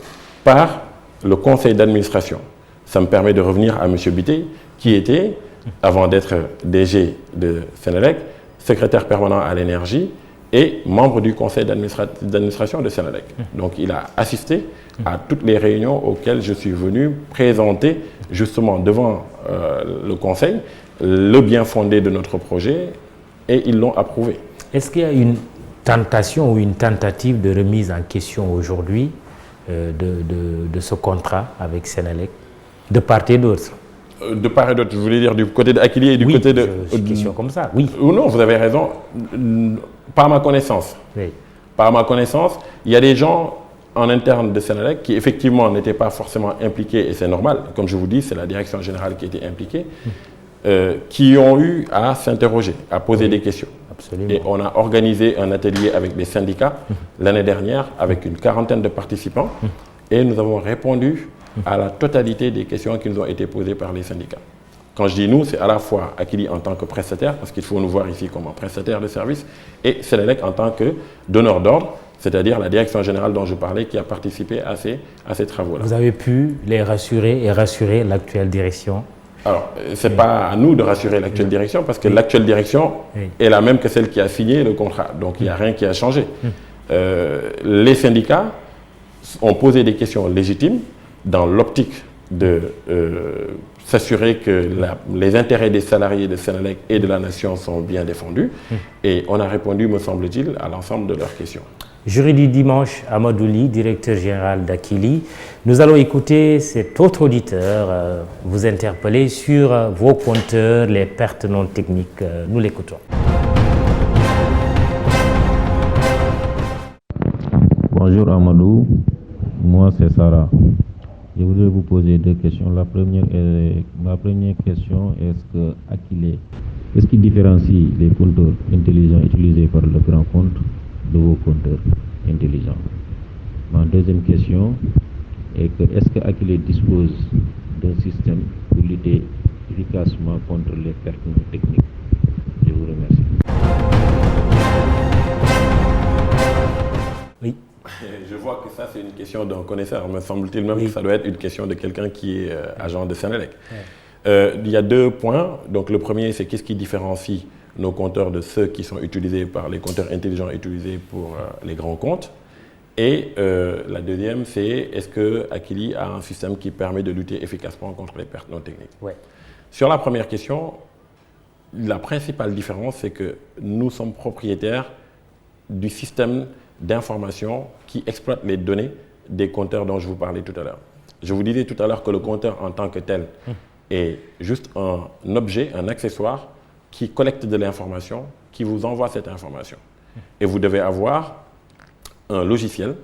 par le conseil d'administration. Ça me permet de revenir à M. Bitèye, qui était, avant d'être DG de Senelec, secrétaire permanent à l'énergie et membre du conseil d'administration de Senelec. Donc il a assisté à toutes les réunions auxquelles je suis venu présenter justement devant le conseil le bien fondé de notre projet, et ils l'ont approuvé. Est-ce qu'il y a une tentation ou une tentative de remise en question aujourd'hui de ce contrat avec Senelec, de part et d'autre? De part et d'autre, je voulais dire du côté d'Akili et du côté de... Oui, une question comme ça, oui. Ou non, vous avez raison, par ma connaissance. Oui. Par ma connaissance, il y a des gens en interne de Senelec qui effectivement n'étaient pas forcément impliqués, et c'est normal, comme je vous dis, c'est la direction générale qui était impliquée, qui ont eu à s'interroger, à poser des questions. Absolument. Et on a organisé un atelier avec des syndicats l'année dernière avec une 40aine de participants et nous avons répondu à la totalité des questions qui nous ont été posées par les syndicats. Quand je dis nous, c'est à la fois Akili en tant que prestataire, parce qu'il faut nous voir ici comme un prestataire de service, et Senelec en tant que donneur d'ordre, c'est-à-dire la direction générale dont je parlais qui a participé à ces travaux-là. Vous avez pu les rassurer et rassurer l'actuelle direction? Alors, ce n'est pas à nous de rassurer l'actuelle direction, parce que l'actuelle direction est la même que celle qui a signé le contrat. Donc, il n'y a rien qui a changé. Les syndicats ont posé des questions légitimes dans l'optique de s'assurer que les intérêts des salariés de Senelec et de la nation sont bien défendus. Et on a répondu, me semble-t-il, à l'ensemble de leurs questions. Jeudi dimanche, Amadou Ly, directeur général d'Akili. Nous allons écouter cet autre auditeur vous interpeller sur vos compteurs, les pertes non techniques. Nous l'écoutons. Bonjour Amadou, moi c'est Sarah. Je voudrais vous poser 2 questions. Ma première question est-ce qu'il différencie les compteurs intelligents utilisés par le grand compte de vos compteurs intelligents? Ma deuxième question, Et est-ce que Akile dispose d'un système pour lutter efficacement contre les pertes techniques? Je vous remercie. Oui. Je vois que ça, c'est une question d'un connaisseur. Me semble-t-il même que ça doit être une question de quelqu'un qui est agent de Senelec. Il y a 2 points. Donc, le premier, c'est qu'est-ce qui différencie nos compteurs de ceux qui sont utilisés par les compteurs intelligents utilisés pour les grands comptes. Et la deuxième, c'est est-ce que Akili a un système qui permet de lutter efficacement contre les pertes non techniques? Sur la première question, la principale différence, c'est que nous sommes propriétaires du système d'information qui exploite les données des compteurs dont je vous parlais tout à l'heure. Je vous disais tout à l'heure que le compteur en tant que tel est juste un objet, un accessoire qui collecte de l'information, qui vous envoie cette information. Et vous devez avoir un logiciel,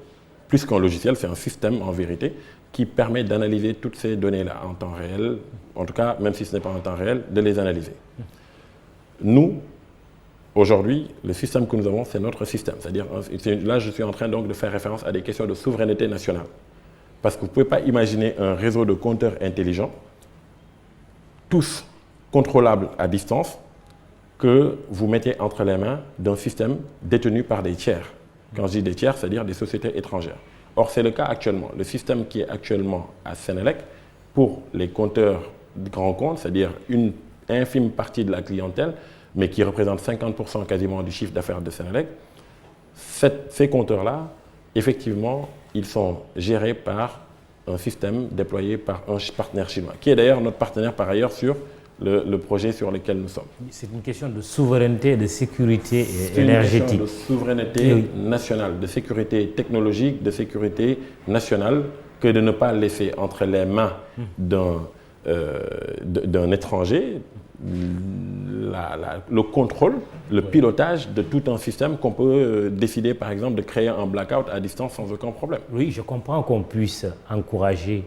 plus qu'un logiciel, c'est un système en vérité, qui permet d'analyser toutes ces données-là en temps réel, en tout cas, même si ce n'est pas en temps réel, de les analyser. Nous, aujourd'hui, le système que nous avons, c'est notre système. C'est-à-dire, là, je suis en train donc de faire référence à des questions de souveraineté nationale. Parce que vous ne pouvez pas imaginer un réseau de compteurs intelligents, tous contrôlables à distance, que vous mettez entre les mains d'un système détenu par des tiers. Quand je dis des tiers, c'est-à-dire des sociétés étrangères. Or, c'est le cas actuellement. Le système qui est actuellement à Senelec, pour les compteurs de grands comptes, c'est-à-dire une infime partie de la clientèle, mais qui représente 50% quasiment du chiffre d'affaires de Senelec, ces compteurs-là, effectivement, ils sont gérés par un système déployé par un partenaire chinois, qui est d'ailleurs notre partenaire par ailleurs sur le projet sur lequel nous sommes. C'est une question de souveraineté, de sécurité énergétique. C'est une question de souveraineté nationale, de sécurité technologique, de sécurité nationale, que de ne pas laisser entre les mains d'un étranger le contrôle, le pilotage de tout un système qu'on peut décider par exemple de créer un blackout à distance sans aucun problème. Oui, je comprends qu'on puisse encourager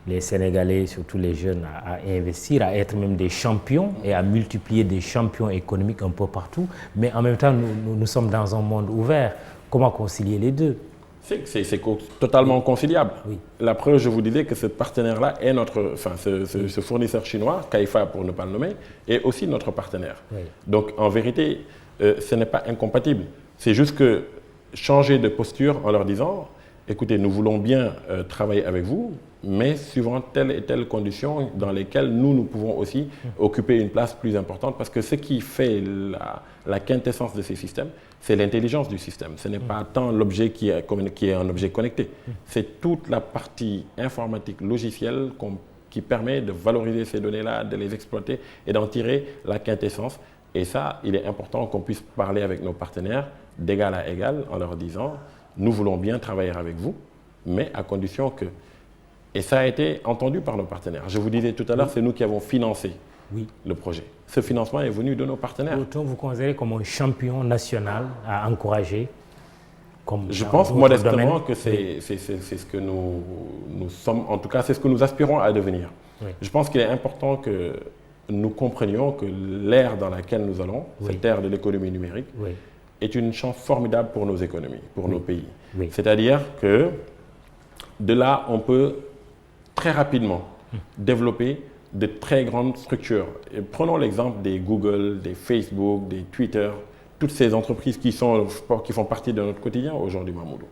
les Sénégalais, surtout les jeunes, à investir, à être même des champions et à multiplier des champions économiques un peu partout. Mais en même temps, nous sommes dans un monde ouvert. Comment concilier les deux? C'est totalement conciliable. Oui. La preuve, je vous disais que ce partenaire-là est notre, enfin, ce fournisseur chinois, Kaifa pour ne pas le nommer, est aussi notre partenaire. Oui. Donc en vérité, ce n'est pas incompatible. C'est juste que changer de posture en leur disant, écoutez, nous voulons bien travailler avec vous, mais suivant telle et telle condition dans lesquelles nous pouvons aussi occuper une place plus importante, parce que ce qui fait la quintessence de ces systèmes, c'est l'intelligence du système. Ce n'est pas tant l'objet qui est un objet connecté. C'est toute la partie informatique, logicielle, qui permet de valoriser ces données-là, de les exploiter et d'en tirer la quintessence. Et ça, il est important qu'on puisse parler avec nos partenaires d'égal à égal en leur disant « nous voulons bien travailler avec vous, mais à condition que… » Et ça a été entendu par nos partenaires. Je vous disais tout à l'heure, c'est nous qui avons financé le projet. Ce financement est venu de nos partenaires. Autant vous considérez comme un champion national à encourager comme je pense modestement que c'est ce que nous sommes, en tout cas c'est ce que nous aspirons à devenir. Oui. Je pense qu'il est important que nous comprenions que l'ère dans laquelle nous allons, cette ère de l'économie numérique, est une chance formidable pour nos économies, pour nos pays. Oui. C'est-à-dire que de là, on peut très rapidement développer de très grandes structures. Et prenons l'exemple des Google, des Facebook, des Twitter, toutes ces entreprises qui font partie de notre quotidien aujourd'hui, Mamoudou.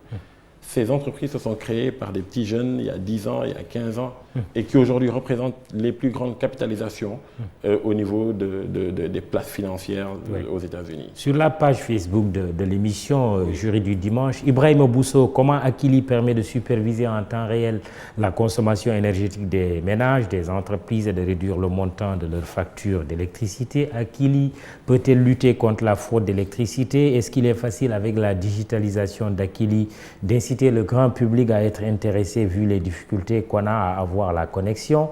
Ces entreprises se sont créées par des petits jeunes il y a 10 ans, il y a 15 ans, et qui aujourd'hui représentent les plus grandes capitalisations au niveau des places financières aux États-Unis. Sur la page Facebook de l'émission Jury du dimanche, Ibrahim Bousso, comment Akili permet de superviser en temps réel la consommation énergétique des ménages, des entreprises et de réduire le montant de leurs factures d'électricité? Akili peut-elle lutter contre la fraude d'électricité? Est-ce qu'il est facile avec la digitalisation d'Akili d'inciter le grand public à être intéressé vu les difficultés qu'on a à avoir la connexion?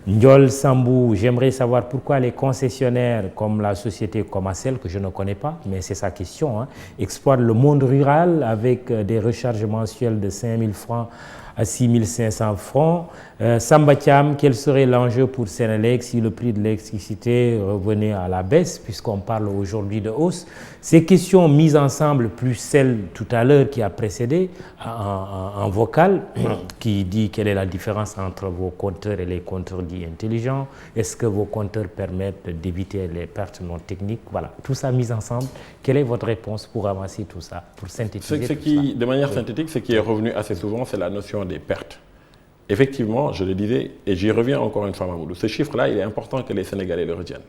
Ndiol Sambou, j'aimerais savoir pourquoi les concessionnaires comme la société Comacel, que je ne connais pas, mais c'est sa question, exploitent le monde rural avec des recharges mensuelles de 5 000 francs à 6 500 francs. Samba Thiam, quel serait l'enjeu pour Senelec si le prix de l'électricité revenait à la baisse, puisqu'on parle aujourd'hui de hausse? Ces questions mises ensemble, plus celle tout à l'heure qui a précédé, en vocal, qui dit quelle est la différence entre vos compteurs et les compteurs dits intelligents. Est-ce que vos compteurs permettent d'éviter les pertes non techniques? Voilà, tout ça mis ensemble. Quelle est votre réponse pour avancer tout ça, pour synthétiser tout ça? De manière synthétique, ce qui est revenu assez souvent, c'est la notion des pertes. Effectivement, je le disais, et j'y reviens encore une fois, Mamoudou, ce chiffre-là, il est important que les Sénégalais le retiennent.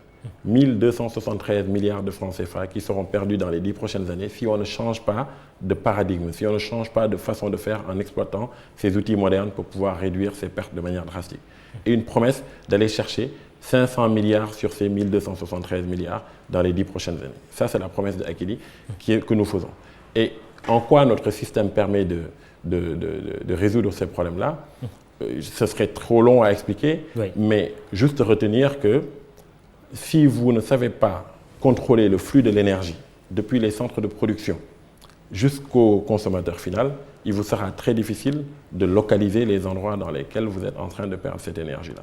1273 milliards de francs CFA qui seront perdus dans les 10 prochaines années si on ne change pas de paradigme, si on ne change pas de façon de faire en exploitant ces outils modernes pour pouvoir réduire ces pertes de manière drastique. Et une promesse d'aller chercher 500 milliards sur ces 1273 milliards dans les 10 prochaines années. Ça, c'est la promesse de Akili que nous faisons. Et en quoi notre système permet de résoudre ces problèmes-là? Ce serait trop long à expliquer, oui. Mais juste retenir que si vous ne savez pas contrôler le flux de l'énergie depuis les centres de production jusqu'au consommateur final, il vous sera très difficile de localiser les endroits dans lesquels vous êtes en train de perdre cette énergie-là.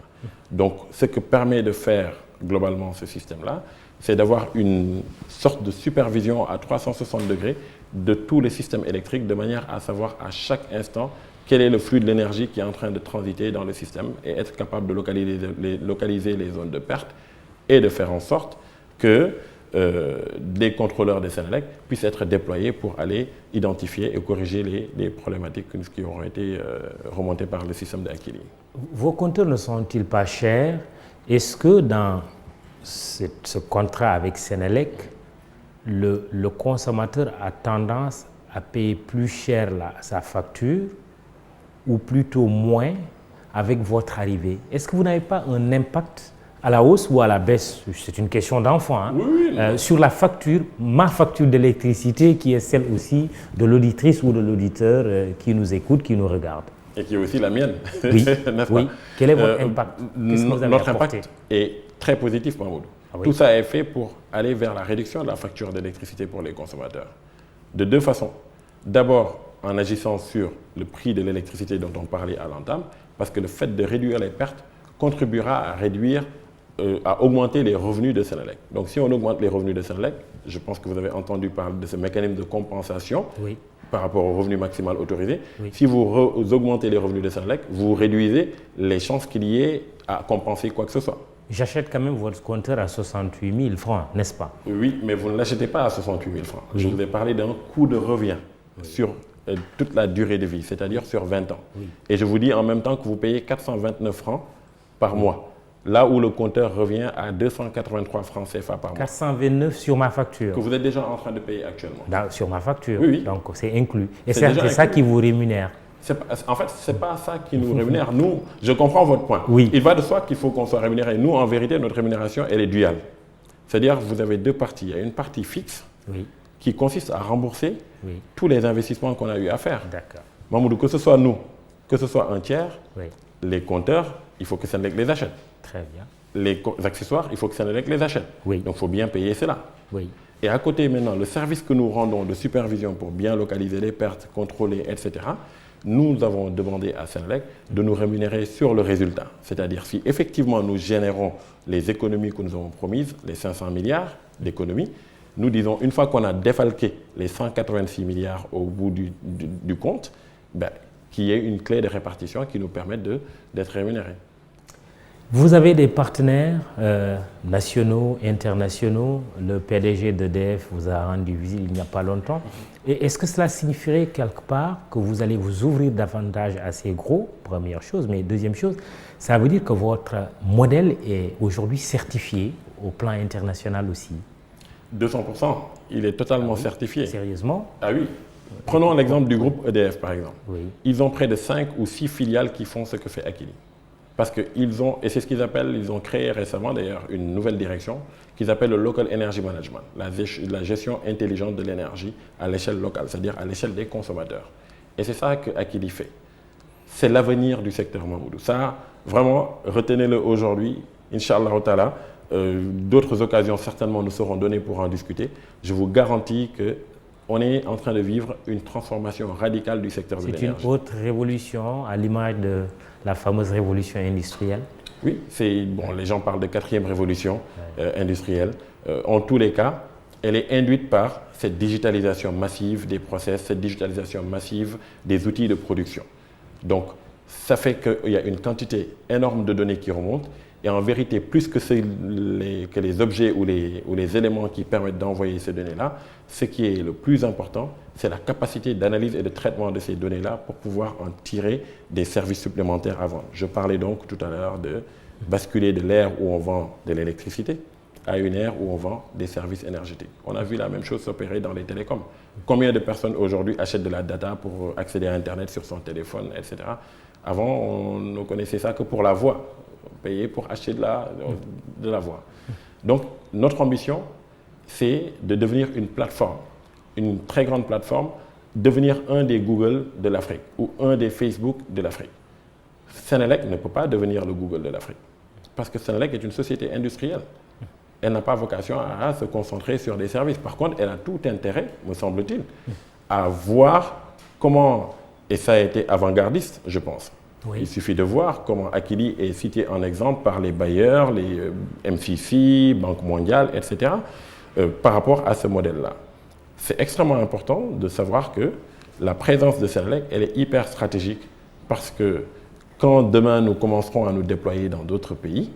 Donc, ce que permet de faire globalement ce système-là, c'est d'avoir une sorte de supervision à 360 degrés de tous les systèmes électriques de manière à savoir à chaque instant quel est le flux de l'énergie qui est en train de transiter dans le système et être capable de localiser les zones de perte et de faire en sorte que des contrôleurs de Senelec puissent être déployés pour aller identifier et corriger les problématiques qui auront été remontées par le système d'Akili. Vos compteurs ne sont-ils pas chers? Est-ce que dans ce contrat avec Senelec, le consommateur a tendance à payer plus cher sa facture ou plutôt moins avec votre arrivée? Est-ce que vous n'avez pas un impact à la hausse ou à la baisse? C'est une question d'enfant. Hein? Oui, sur la facture, ma facture d'électricité qui est celle aussi de l'auditrice ou de l'auditeur qui nous écoute, qui nous regarde. Et qui est aussi la mienne. Oui, oui. Quel est votre impact? Qu'est-ce que vous avez Notre apporté? impact est très positif, Mahmoud. Ah oui. Tout ça est fait pour aller vers la réduction de la facture d'électricité pour les consommateurs. De deux façons. D'abord, en agissant sur le prix de l'électricité dont on parlait à l'entame, parce que le fait de réduire les pertes contribuera à augmenter les revenus de Senelec. Donc si on augmente les revenus de Senelec, je pense que vous avez entendu parler de ce mécanisme de compensation Oui. par rapport au revenu maximal autorisé. Oui. Si vous augmentez les revenus de Senelec, vous réduisez les chances qu'il y ait à compenser quoi que ce soit. J'achète quand même votre compteur à 68 000 francs, n'est-ce pas? Oui, mais vous ne l'achetez pas à 68 000 francs. Oui. Je vous ai parlé d'un coût de revient sur toute la durée de vie, c'est-à-dire sur 20 ans. Oui. Et je vous dis en même temps que vous payez 429 francs par mois, là où le compteur revient à 283 francs CFA par mois. 429 sur ma facture. Que vous êtes déjà en train de payer actuellement. Sur ma facture, Oui, oui. Donc c'est inclus. Et C'est déjà c'est ça inclus. qui vous rémunère. En fait, ce n'est pas ça qui nous rémunère. Nous, je comprends votre point. Oui. Il va de soi qu'il faut qu'on soit rémunéré. Nous, en vérité, notre rémunération, elle est duale. C'est-à-dire que vous avez deux parties. Il y a une partie fixe Oui, qui consiste à rembourser oui. tous les investissements qu'on a eu à faire. D'accord. Mamoudou, que ce soit nous, que ce soit un tiers, Oui, les compteurs, il faut que Senelec les achète. très bien. Les accessoires, il faut que Senelec les achète. Oui. Donc il faut bien payer cela. Oui, Et à côté maintenant, le service que nous rendons de supervision pour bien localiser les pertes, contrôler, etc., nous avons demandé à Senelec de nous rémunérer sur le résultat. C'est-à-dire si effectivement nous générons les économies que nous avons promises, les 500 milliards d'économies, nous disons une fois qu'on a défalqué les 186 milliards au bout du compte, qu'il y ait une clé de répartition qui nous permette d'être rémunérés. Vous avez des partenaires nationaux, internationaux. Le PDG d'EDF vous a rendu visite il n'y a pas longtemps. Et est-ce que cela signifierait quelque part que vous allez vous ouvrir davantage à ces gros, première chose, mais deuxième chose, ça veut dire que votre modèle est aujourd'hui certifié au plan international aussi? 200%, il est totalement certifié. Sérieusement? Ah oui. Prenons l'exemple du groupe EDF par exemple. Oui. Ils ont près de 5 ou 6 filiales qui font ce que fait Akili. Parce qu'ils ont, et c'est ce qu'ils appellent, ils ont créé récemment d'ailleurs une nouvelle direction qu'ils appellent le Local Energy Management, la gestion intelligente de l'énergie à l'échelle locale, c'est-à-dire à l'échelle des consommateurs. Et c'est ça que Akili fait. C'est l'avenir du secteur Mamoudou. Ça, vraiment, retenez-le aujourd'hui, Inch'Allah Ta'ala. D'autres occasions certainement nous seront données pour en discuter. Je vous garantis que on est en train de vivre une transformation radicale du secteur de l'énergie. C'est une autre révolution à l'image de la fameuse révolution industrielle. Oui, les gens parlent de 4e révolution industrielle. En tous les cas, elle est induite par cette digitalisation massive des process, cette digitalisation massive des outils de production. Donc, ça fait qu'il y a une quantité énorme de données qui remontent. Et en vérité, plus que les objets ou les éléments qui permettent d'envoyer ces données-là, ce qui est le plus important, c'est la capacité d'analyse et de traitement de ces données-là pour pouvoir en tirer des services supplémentaires à vendre. Je parlais donc tout à l'heure de basculer de l'ère où on vend de l'électricité à une ère où on vend des services énergétiques. On a vu la même chose s'opérer dans les télécoms. Combien de personnes aujourd'hui achètent de la data pour accéder à Internet sur son téléphone, etc. Avant, on ne connaissait ça que pour la voix. Payer pour acheter de la voix. Donc, notre ambition, c'est de devenir une plateforme, une très grande plateforme, devenir un des Google de l'Afrique ou un des Facebook de l'Afrique. Senelec ne peut pas devenir le Google de l'Afrique parce que Senelec est une société industrielle. Elle n'a pas vocation à se concentrer sur des services. Par contre, elle a tout intérêt, me semble-t-il, à voir comment, et ça a été avant-gardiste, je pense. Oui. Il suffit de voir comment Akili est cité en exemple par les bailleurs, les MCC, Banque mondiale, etc., par rapport à ce modèle-là. C'est extrêmement important de savoir que la présence de Senelec, elle est hyper stratégique parce que quand demain nous commencerons à nous déployer dans d'autres pays,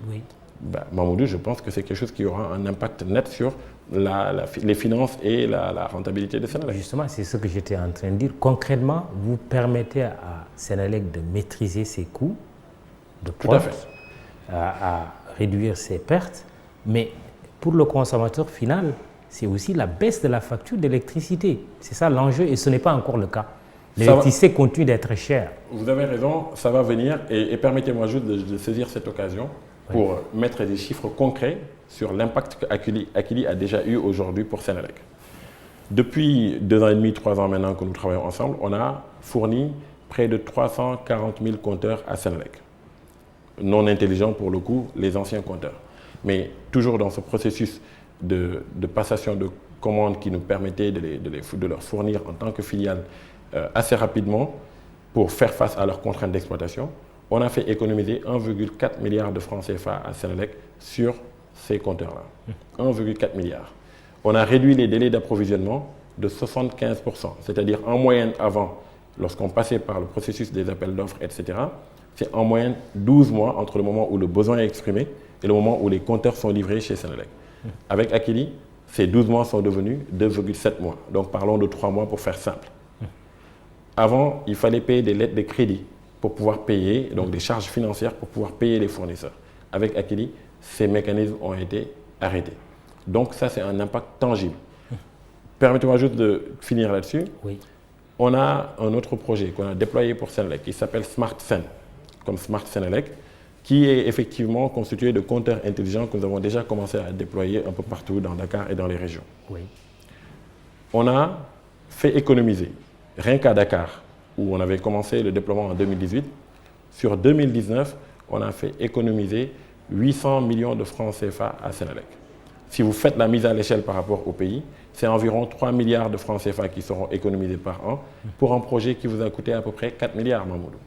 Mamoudou, je pense que c'est quelque chose qui aura un impact net sur les finances et la rentabilité de Senelec. Justement, c'est ce que j'étais en train de dire. Concrètement, vous permettez à Senelec de maîtriser ses coûts de pointe, à réduire ses pertes, mais pour le consommateur final, c'est aussi la baisse de la facture d'électricité. C'est ça l'enjeu et ce n'est pas encore le cas. L'électricité continue d'être chère. Vous avez raison, ça va venir et permettez-moi juste de saisir cette occasion pour mettre des chiffres concrets sur l'impact qu'Akili a déjà eu aujourd'hui pour Senelec. Depuis 2 ans et demi, 3 ans maintenant que nous travaillons ensemble, on a fourni près de 340 000 compteurs à Senelec. Non intelligents pour le coup, les anciens compteurs. Mais toujours dans ce processus de passation de commandes qui nous permettait de leur fournir en tant que filiale assez rapidement pour faire face à leurs contraintes d'exploitation, on a fait économiser 1,4 milliard de francs CFA à Senelec sur ces compteurs-là. 1,4 milliard. On a réduit les délais d'approvisionnement de 75%. C'est-à-dire en moyenne avant, lorsqu'on passait par le processus des appels d'offres, etc., c'est en moyenne 12 mois entre le moment où le besoin est exprimé et le moment où les compteurs sont livrés chez Senelec. Avec Akili, ces 12 mois sont devenus 2,7 mois. Donc parlons de 3 mois pour faire simple. Avant, il fallait payer des lettres de crédit pour pouvoir payer, donc des charges financières pour pouvoir payer les fournisseurs. Avec Akili, ces mécanismes ont été arrêtés. Donc ça, c'est un impact tangible. Permettez-moi juste de finir là-dessus. Oui. On a un autre projet qu'on a déployé pour Senelec qui s'appelle Smart Sen, comme Smart Senelec, qui est effectivement constitué de compteurs intelligents que nous avons déjà commencé à déployer un peu partout dans Dakar et dans les régions. Oui. On a fait économiser, rien qu'à Dakar, où on avait commencé le déploiement en 2018, sur 2019, on a fait économiser 800 millions de francs CFA à Senelec. Si vous faites la mise à l'échelle par rapport au pays, c'est environ 3 milliards de francs CFA qui seront économisés par an pour un projet qui vous a coûté à peu près 4 milliards, Mamoudou.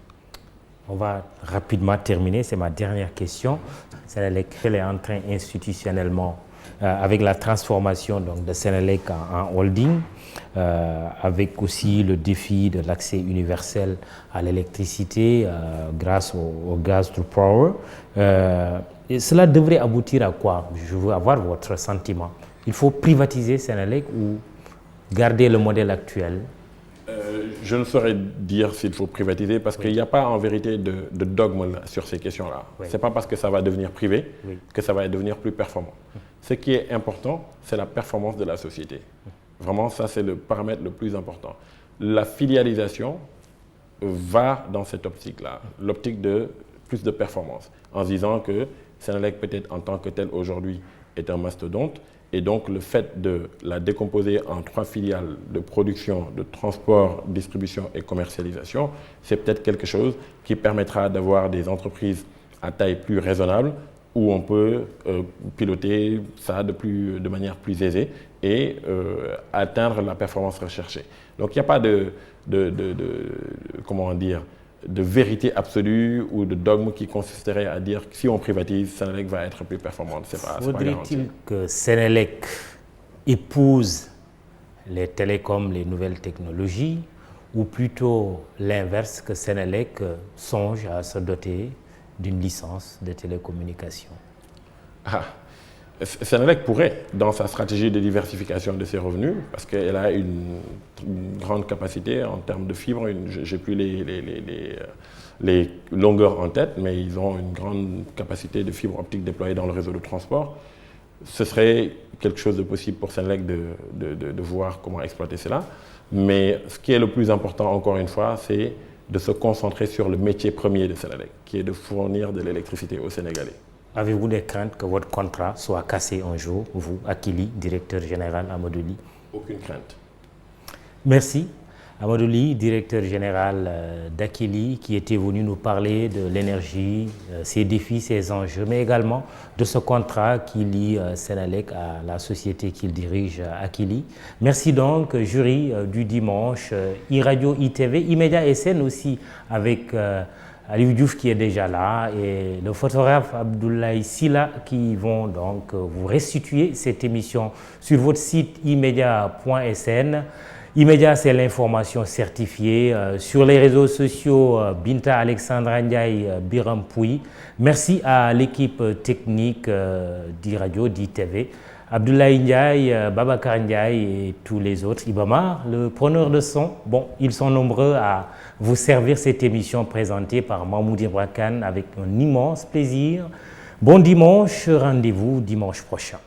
On va rapidement terminer, c'est ma dernière question. Senelec, elle est en train institutionnellement, avec la transformation donc, de Senelec en holding, avec aussi le défi de l'accès universel à l'électricité grâce au gas to power. Et cela devrait aboutir à quoi? Je veux avoir votre sentiment. Il faut privatiser Senelec ou garder le modèle actuel? Je ne saurais dire s'il faut privatiser parce qu'il n'y a pas en vérité de dogme sur ces questions-là. Ce n'est pas parce que ça va devenir privé que ça va devenir plus performant. Ce qui est important, c'est la performance de la société. Vraiment, ça c'est le paramètre le plus important. La filialisation va dans cette optique-là, l'optique de plus de performance, en se disant que Senelec peut-être en tant que tel aujourd'hui est un mastodonte. Et donc, le fait de la décomposer en 3 filiales de production, de transport, distribution et commercialisation, c'est peut-être quelque chose qui permettra d'avoir des entreprises à taille plus raisonnable où on peut piloter ça de manière plus aisée et atteindre la performance recherchée. Donc il n'y a pas comment dire, de vérité absolue ou de dogme qui consisterait à dire que si on privatise, Senelec va être plus performante. Faudrait-il que Senelec épouse les télécoms, les nouvelles technologies, ou plutôt l'inverse, que Senelec songe à se doter d'une licence de télécommunication? Senelec pourrait, dans sa stratégie de diversification de ses revenus, parce qu'elle a une grande capacité en termes de fibres, je n'ai plus les longueurs en tête, mais ils ont une grande capacité de fibre optique déployée dans le réseau de transport. Ce serait quelque chose de possible pour Senelec de voir comment exploiter cela. Mais ce qui est le plus important, encore une fois, c'est de se concentrer sur le métier premier de Senelec, qui est de fournir de l'électricité aux Sénégalais. Avez-vous des craintes que votre contrat soit cassé un jour, vous, Akili, directeur général Amadou Ly? Aucune crainte. Merci. Amadou Ly, directeur général d'Akili, qui était venu nous parler de l'énergie, ses défis, ses enjeux, mais également de ce contrat qui lie Senelec à la société qu'il dirige, Akili. Merci donc, jury du dimanche, iRadio, ITV, Imedia SN aussi, avec Aliou Diouf qui est déjà là et le photographe Abdoulaye Silla qui vont donc vous restituer cette émission sur votre site imedia.sn. Imedia, c'est l'information certifiée. Sur les réseaux sociaux, Binta Alexandra Ndiaye, Biram Pouy. Merci à l'équipe technique d'iRadio, d'ITV. Abdoulaye Ndiaye, Babacar Ndiaye et tous les autres. Ibama, le preneur de son. Bon, ils sont nombreux à vous servir cette émission présentée par Mahmoud Ibrakan avec un immense plaisir. Bon dimanche, rendez-vous dimanche prochain.